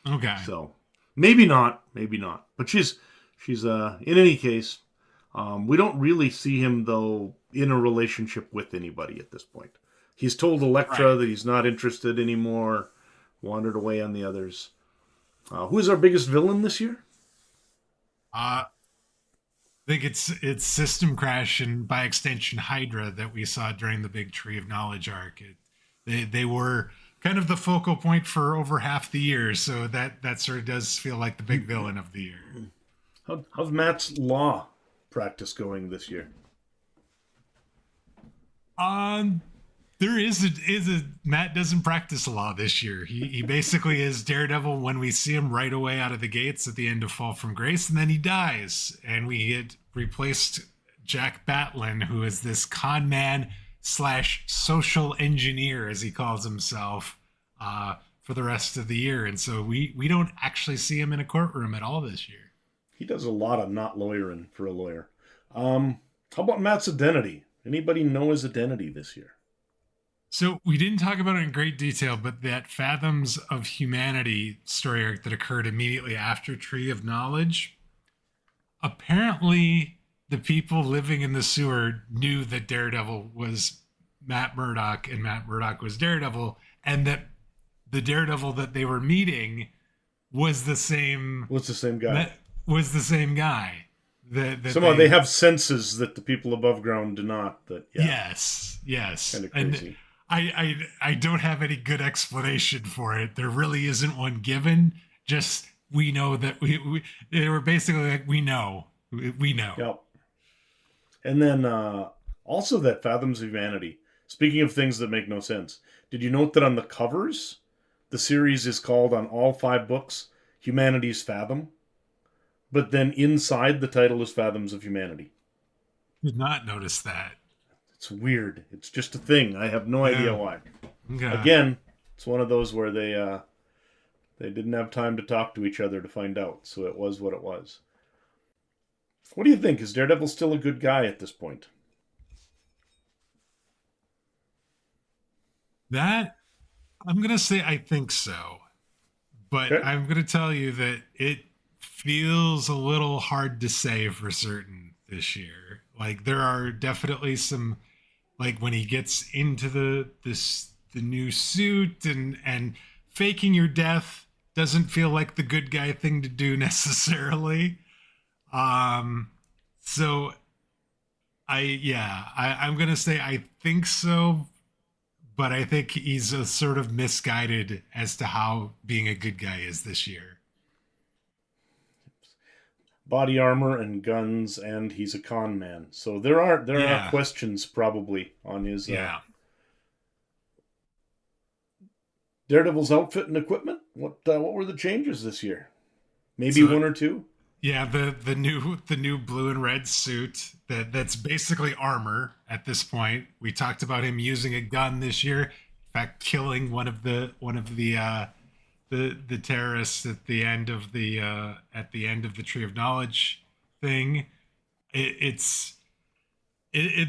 okay. So maybe not, maybe not. But she's in any case, we don't really see him though in a relationship with anybody at this point. He's told Elektra Right. that he's not interested anymore, wandered away on the others. Who is our biggest villain this year? I think it's System Crash and by extension Hydra that we saw during the Big Tree of Knowledge arc. They were kind of the focal point for over half the year, so that sort of does feel like the big villain of the year. How's Matt's law practice going this year? Um, there is a Matt doesn't practice law this year. He basically is Daredevil when we see him right away out of the gates at the end of Fall from Grace, and then he dies, and we had replaced Jack Batlin, who is this con man slash social engineer, as he calls himself, for the rest of the year, and so we don't actually see him in a courtroom at all this year. He does a lot of not lawyering for a lawyer. How about Matt's identity? Anybody know his identity this year? So we didn't talk about it in great detail, but that Fathoms of Humanity story arc that occurred immediately after Tree of Knowledge, apparently the people living in the sewer knew that Daredevil was Matt Murdock and Matt Murdock was Daredevil, and that the Daredevil that they were meeting was the same What's the same guy? was the same guy. That Somehow they have senses that the people above ground do not. That yeah, yes, kind of and crazy. I don't have any good explanation for it. There really isn't one given. Just we know that we they were basically like we know. Yep. And then also that Fathoms of Humanity. Speaking of things that make no sense, did you note that on the covers, the series is called on all 5 books Humanity's Fathom, but then inside the title is Fathoms of Humanity. Did not notice that. It's weird. It's just a thing. I have no idea Yeah. why. Okay. Again, it's one of those where they didn't have time to talk to each other to find out, so it was what it was. What do you think? Is Daredevil still a good guy at this point? That I'm gonna say I think so, but Okay. I'm gonna tell you that it feels a little hard to say for certain this year. Like there are definitely some, like when he gets into the new suit and faking your death doesn't feel like the good guy thing to do necessarily. Um, so I'm gonna say I think so, but I think he's a sort of misguided as to how being a good guy is this year. Body armor and guns, and he's a con man. So there are Yeah, questions probably on his yeah. Daredevil's outfit and equipment. What were the changes this year? Maybe So one or two. yeah, the new blue and red suit that's basically armor at this point. We talked about him using a gun this year. In fact, killing one of the terrorists at the end of the Tree of Knowledge thing. It, it's it, it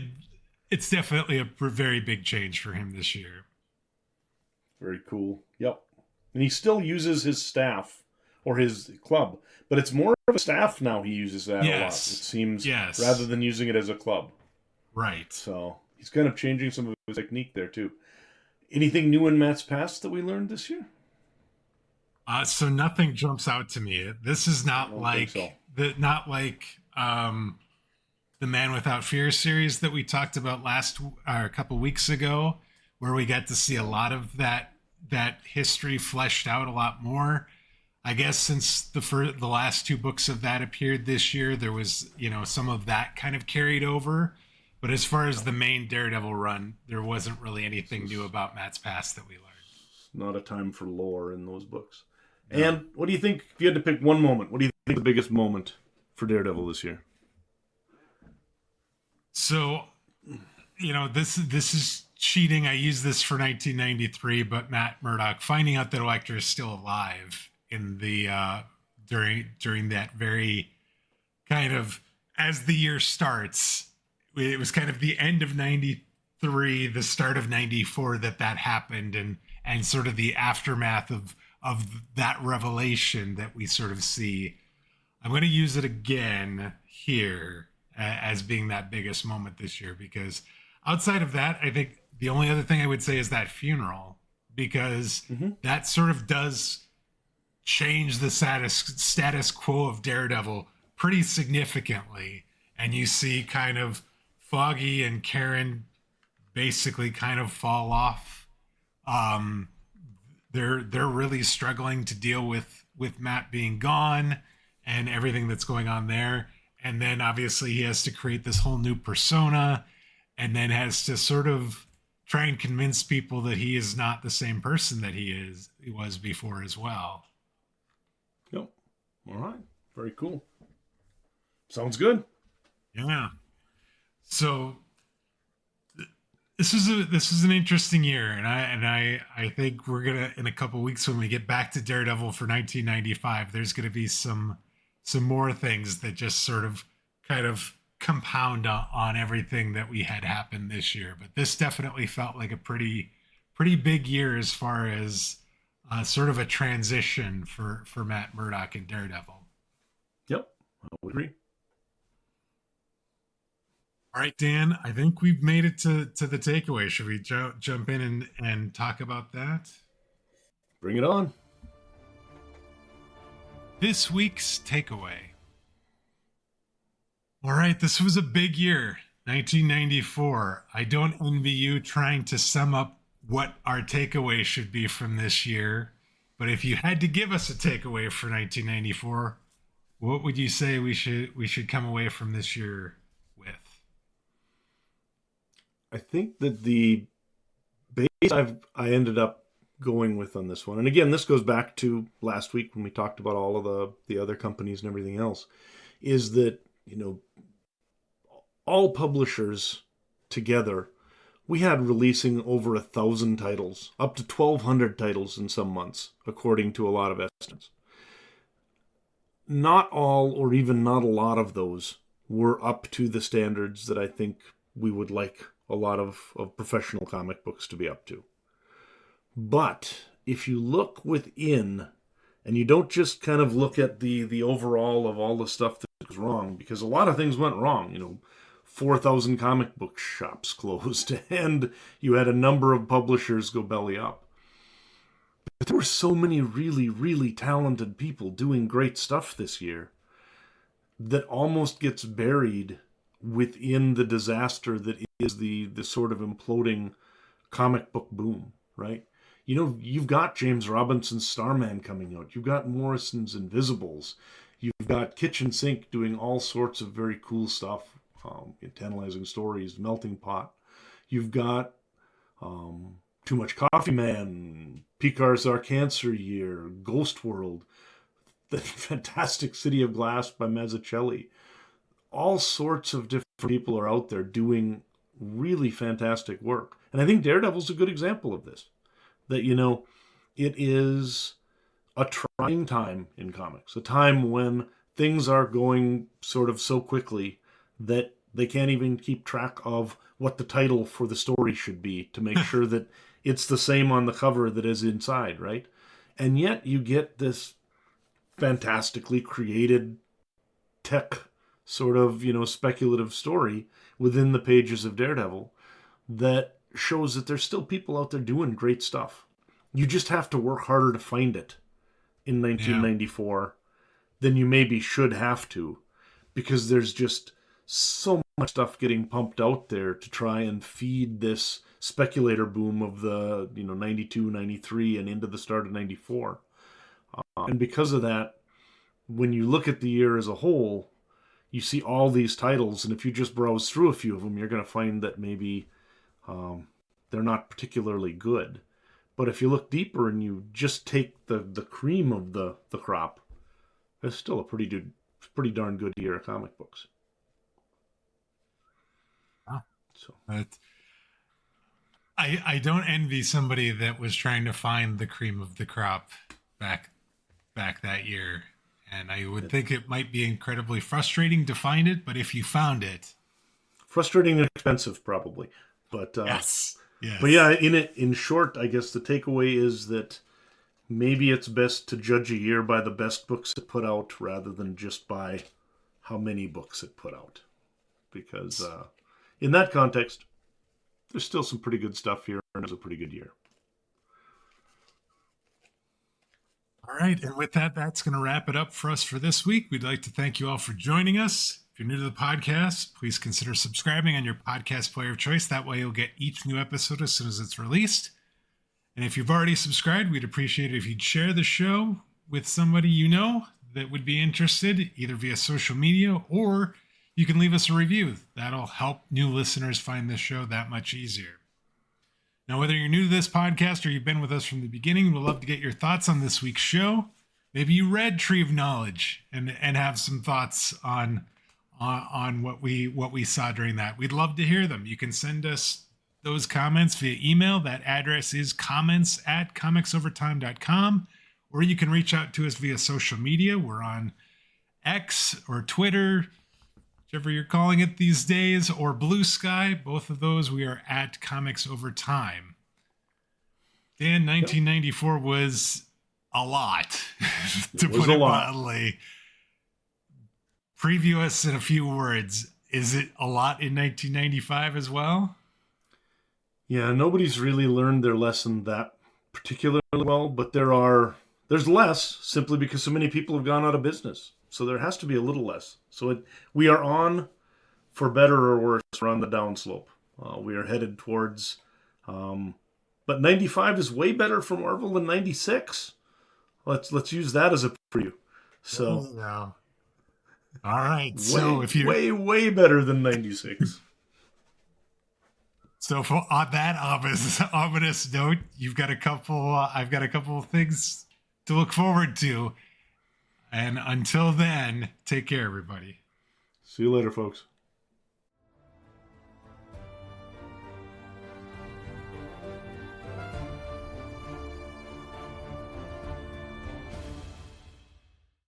it's definitely a very big change for him this year. Very cool. Yep. And he still uses his staff or his club, but it's more of a staff now. He uses that a lot. It Yes, seems rather yes, than using it as a club. right. So he's kind of changing some of his technique there too. Anything new in Matt's past that we learned this year? So nothing jumps out to me. This is I not don't think so. the Man Without Fear series that we talked about a couple weeks ago, where we got to see a lot of that history fleshed out a lot more. I guess since the last two books of that appeared this year, there was some of that kind of carried over. But as far as the main Daredevil run, there wasn't really anything new about Matt's past that we learned. Not a time for lore in those books. No. And what do you think, if you had to pick one moment, what do you think the biggest moment for Daredevil this year? So, this is cheating. I use this for 1993, but Matt Murdock finding out that Electra is still alive in the during that very kind of, as the year starts. It was kind of the end of 93, the start of 94 that happened, and sort of the aftermath of that revelation that we sort of see. I'm going to use it again here as being that biggest moment this year, because outside of that, I think the only other thing I would say is that funeral, because that sort of does change the status quo of Daredevil pretty significantly. And you see kind of Foggy and Karen basically kind of fall off. They're really struggling to deal with Matt being gone and everything that's going on there. And then obviously he has to create this whole new persona, and then has to sort of try and convince people that he is not the same person that he was before as well. Yep. All right. Very cool. Sounds good. Yeah. So this is an interesting year, and I think we're gonna, in a couple of weeks when we get back to Daredevil for 1995, there's gonna be some more things that just sort of kind of compound on everything that we had happened this year. But this definitely felt like a pretty big year as far as sort of a transition for Matt Murdock and Daredevil. Yep. I would agree. All right, Dan, I think we've made it to the takeaway. Should we jump in and talk about that? Bring it on. This week's takeaway. All right, this was a big year, 1994. I don't envy you trying to sum up what our takeaway should be from this year. But if you had to give us a takeaway for 1994, what would you say we should come away from this year with? I think that the base I ended up going with on this one, and again, this goes back to last week when we talked about all of the other companies and everything else, is that, all publishers together, we had releasing over 1,000 titles, up to 1,200 titles in some months, according to a lot of estimates. Not all, or even not a lot of those, were up to the standards that I think we would like a lot of professional comic books to be up to. But if you look within, and you don't just kind of look at the overall of all the stuff that was wrong, because a lot of things went wrong. 4,000 comic book shops closed, and you had a number of publishers go belly up. But there were so many really, really talented people doing great stuff this year that almost gets buried within the disaster that is the sort of imploding comic book boom, right? You've got James Robinson's Starman coming out. You've got Morrison's Invisibles. You've got Kitchen Sink doing all sorts of very cool stuff, tantalizing stories, Melting Pot. You've got Too Much Coffee Man, Picar's Our Cancer Year, Ghost World. the fantastic City of Glass by Mazzucchelli. All sorts of different people are out there doing really fantastic work. And I think Daredevil's a good example of this. That, it is a trying time in comics, a time when things are going sort of so quickly that they can't even keep track of what the title for the story should be to make sure that it's the same on the cover that is inside, right? And yet you get this fantastically created tech sort of, speculative story within the pages of Daredevil that shows that there's still people out there doing great stuff. You just have to work harder to find it in 1994 than you maybe should have to, because there's just so much stuff getting pumped out there to try and feed this speculator boom of the 92, 93 and into the start of 94. And because of that, when you look at the year as a whole, you see all these titles, and if you just browse through a few of them, you're going to find that maybe they're not particularly good. But if you look deeper and you just take the cream of the crop, it's still a pretty darn good year of comic books. Wow. So I don't envy somebody that was trying to find the cream of the crop back that year. And I would think it might be incredibly frustrating to find it, but if you found it, frustrating and expensive probably. But yes. But yeah, in short, I guess the takeaway is that maybe it's best to judge a year by the best books it put out rather than just by how many books it put out. Because in that context, there's still some pretty good stuff here, and it was a pretty good year. All right. And with that, that's going to wrap it up for us for this week. We'd like to thank you all for joining us. If you're new to the podcast, please consider subscribing on your podcast player of choice. That way you'll get each new episode as soon as it's released. And if you've already subscribed, we'd appreciate it if you'd share the show with somebody you know that would be interested, either via social media, or you can leave us a review. That'll help new listeners find this show that much easier. Now, whether you're new to this podcast or you've been with us from the beginning, we'd love to get your thoughts on this week's show. Maybe you read Tree of Knowledge and have some thoughts on what we saw during that. We'd love to hear them. You can send us those comments via email. That address is comments@comicsovertime.com, or you can reach out to us via social media. We're on X or Twitter, whichever you're calling it these days, or Blue Sky. Both of those, we are at Comics Over Time. Dan, 1994 was a lot, to put it mildly. Preview us in a few words. Is it a lot in 1995 as well? Yeah, nobody's really learned their lesson that particularly well, but there's less simply because so many people have gone out of business. So there has to be a little less. So we are on, for better or worse, we're on the downslope. We are headed towards, but 95 is way better for Marvel than 96. Let's use that as a preview. So, no. All right. Way better than 96. So on that ominous note, you've got a couple. I've got a couple of things to look forward to. And until then, take care, everybody. See you later, folks.